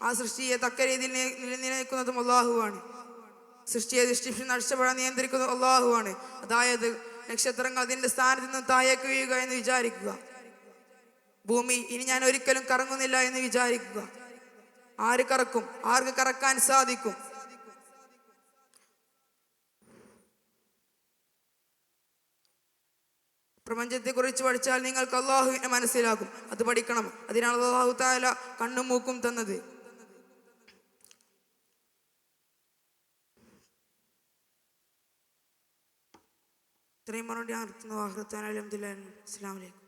ആ സൃഷ്ടിയെ തക്ക രീതിയിൽ നിലനിൽക്കുന്നതും അല്ലാഹുവാണ്. സൃഷ്ടിയെ നഷ്ടപ്പെടാൻ നിയന്ത്രിക്കുന്നത് അല്ലാഹുവാണ്. അതായത് നക്ഷത്രങ്ങൾ അതിൻ്റെ സ്ഥാനത്ത് നിന്ന് താഴേക്ക് വീഴുക എന്ന് വിചാരിക്കുക. ഭൂമി ഇനി ഞാൻ ഒരിക്കലും കറങ്ങുന്നില്ല എന്ന് വിചാരിക്കുക. ആര് കറക്കും? ആർക്ക് കറക്കാൻ സാധിക്കും? പ്രപഞ്ചത്തെക്കുറിച്ച് പഠിച്ചാൽ നിങ്ങൾക്ക് അല്ലാഹുവിനെ മനസ്സിലാകും. അത് പഠിക്കണം. അതിനാണ് അല്ലാഹു തആല കണ്ണും മൂക്കും തന്നത്. ഇത്രയും പറഞ്ഞുകൊണ്ട് ഞാൻ നിർത്തുന്നു. അസ്സലാമു അലൈക്കും.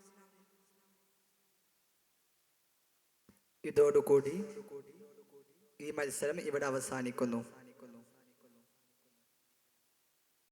ഇതോടുകൂടി ഈ മത്സരം ഇവിടെ അവസാനിക്കുന്നു.